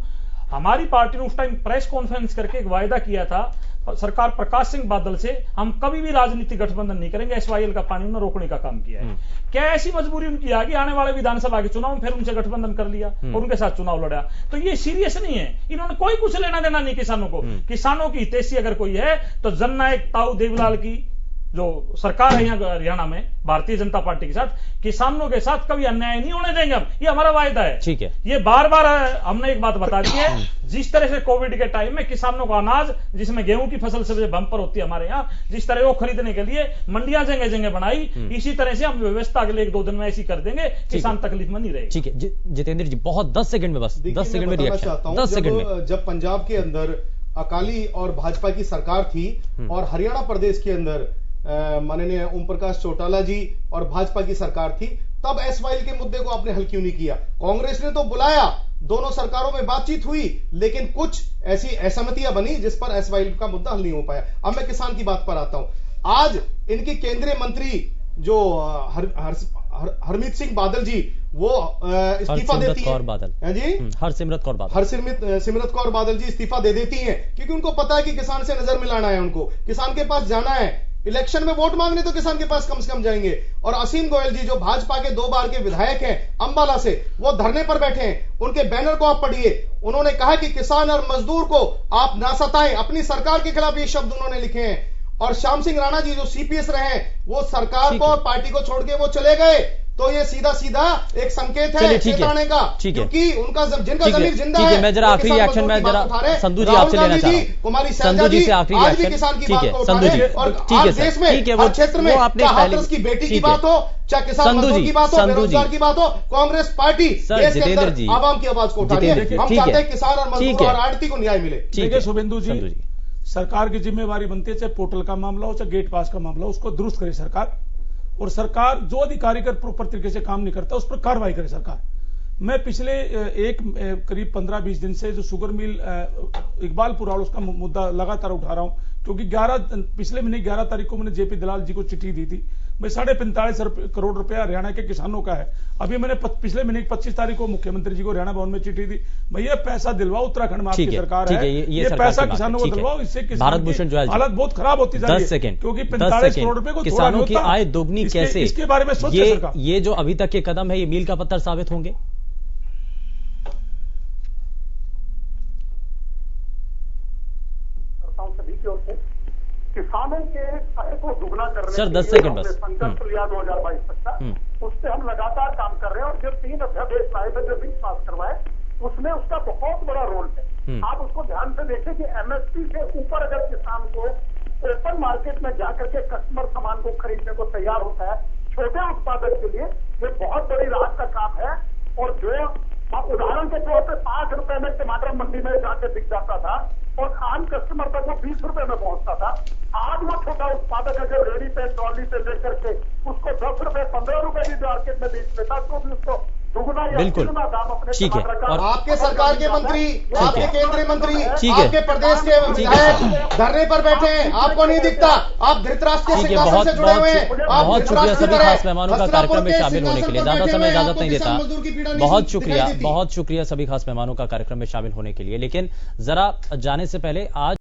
हमारी पार्टी ने उस टाइम प्रेस कॉन्फ्रेंस करके एक वायदा किया था सरकार प्रकाश सिंह बादल से, हम कभी भी राजनीतिक गठबंधन नहीं करेंगे, SYL का पानी उन्होंने रोकने का काम किया है। क्या ऐसी मजबूरी उनकी आ गई आने वाले विधानसभा के चुनाव में फिर उनसे गठबंधन कर लिया और उनके साथ चुनाव लड़ा? तो ये सीरियस नहीं है, इन्होंने कोई कुछ लेना देना नहीं किसानों को। किसानों की हितैषी अगर कोई है तो जननायक ताऊ देवीलाल की जो सरकार है यहाँ हरियाणा में भारतीय जनता पार्टी के साथ, किसानों के साथ कभी अन्याय नहीं होने देंगे हम, ये हमारा वायदा है। ठीक है, ये बार बार हमने एक बात बता दी है, जिस तरह से कोविड के टाइम में किसानों का अनाज जिसमें गेहूं की फसल सबसे बंपर होती है हमारे यहाँ, जिस तरह वो खरीदने के लिए मंडियां जगह जगह बनाई, इसी तरह से हम व्यवस्था अगले 1-2 दिन में ऐसी कर देंगे, किसान तकलीफ में नहीं रहेगा। ठीक है जितेंद्र जी, बहुत 10 सेकंड में, बस 10 सेकंड में रिएक्शन, 10 सेकंड में। जब पंजाब के अंदर अकाली और भाजपा की सरकार थी और हरियाणा प्रदेश के अंदर माननीय ओम प्रकाश चौटाला जी और भाजपा की सरकार थी, तब SYL के मुद्दे को आपने हल क्यों नहीं किया? कांग्रेस ने तो बुलाया, दोनों सरकारों में बातचीत हुई, लेकिन कुछ ऐसी असहमतियां बनी जिस पर SYL का मुद्दा हल नहीं हो पाया। अब मैं किसान की बात पर आता हूं। आज इनकी केंद्रीय मंत्री जो हरमीत सिंह बादल जी, वो इस्तीफा देती है जी, हरसिमरत कौर बादल जी इस्तीफा दे देती हैं, क्योंकि उनको पता है कि किसान से नजर मिलाना है, उनको किसान के पास जाना है, इलेक्शन में वोट मांगने तो किसान के पास कम से कम जाएंगे। और असीम गोयल जी जो भाजपा के 2 बार के विधायक हैं अंबाला से, वो धरने पर बैठे हैं, उनके बैनर को आप पढ़िए, उन्होंने कहा कि किसान और मजदूर को आप ना सताएं, अपनी सरकार के खिलाफ ये शब्द उन्होंने लिखे हैं। और श्याम सिंह राणा जी जो CPS रहे हैं, वो सरकार को और पार्टी को छोड़ के वो चले गए, तो ये सीधा सीधा एक संकेत है चेताने का, क्योंकि उनका जिनका जमीर जिंदा है। मैं जरा आखिरी रिएक्शन में जरा संधू जी आपसे लेना चाह रहा हूं, कुमारी संधू जी से आखिरी रिएक्शन। किसान की ठीक बात है को संधू जी, और ठीक है देश में ठीक है, हर क्षेत्र में आपने हाथरस की बेटी की बात हो, चाहे किसान मजदूर की बात हो, बेरोजगार की बात हो, कांग्रेस पार्टी देश के अंदर आवाम की आवाज को उठा रही है। हम चाहते हैं किसान और मजदूर और आड़ती को न्याय मिले। देखिए शुभेंदु जी, सरकार की जिम्मेवारी बनती है, चाहे पोर्टल का मामला हो चाहे गेट पास का मामला हो, उसको दुरुस्त करे सरकार, और सरकार जो अधिकारी कर प्रॉपर तरीके से काम नहीं करता उस पर कार्रवाई करे सरकार। मैं पिछले करीब 15-20 दिन से जो शुगर मिल इकबालपुर और उसका मुद्दा लगातार उठा रहा हूं, क्योंकि पिछले महीने 11 तारीख को मैंने जेपी दलाल जी को चिट्ठी दी थी। भाई 45.5 करोड़ रुपया हरियाणा के किसानों का है। अभी मैंने पिछले महीने 25 तारीख को मुख्यमंत्री जी को हरियाणा भवन में चिट्ठी दी, भैया पैसा दिलवाओ, उत्तराखंड में आपकी सरकार है, ये पैसा किसानों को दिलवाओ, इससे भारत भूषण जो हालत बहुत खराब होती जा रही है। क्योंकि 45 करोड़ रुपए को किसानों की आय दोगुनी कैसे, इसके बारे में सोचे सरकार। ये जो अभी तक के कदम है, ये मील का पत्थर साबित होंगे। सभी की ओर से किसानों के आय को दुगना करने सर 10 सेकंड बस संकल्प लिया 2022 तक का, उससे हम लगातार काम कर रहे हैं। और जो 3 अध्यादेश लाए थे, जो बिल पास करवाए, उसमें उसका बहुत बड़ा रोल है। आप उसको ध्यान से देखें कि MSP से ऊपर अगर किसान को ओपन मार्केट में जाकर के कस्टमर सामान को खरीदने को तैयार होता है, छोटे उत्पादक के लिए ये बहुत बड़ी राहत का काम है। और जो उदाहरण के तौर पर 5 रुपए में टमाटर मंडी में जाके बिक जाता था और आम कस्टमर तक वो 20 रुपए में पहुंचता था, आज वो छोटा उत्पादक अगर रेडी पे ट्रॉली पे लेकर के उसको 10 रुपए 15 रुपए भी मार्केट में बेच लेता तो भी उसको दुगुना या बिल्कुल। तिगुना दाम अपने ठीक है। टमाटर का और आपके सरकार के मंत्री, आपके केंद्रीय मंत्री, ठीक है। आपके प्रदेश के विधायक धरने पर बैठे हैं, आपको नहीं दिखता? आप धृतराष्ट्र के ठीक है, सिंहासन से जुड़े हुए हैं। आप बहुत शुक्रिया धृतराष्ट्र सभी की तरह खास मेहमानों का कार्यक्रम में शामिल होने के लिए। ज्यादा समय इजाजत नहीं देता। बहुत शुक्रिया सभी खास मेहमानों का कार्यक्रम में शामिल होने के लिए। लेकिन जरा जाने से पहले आज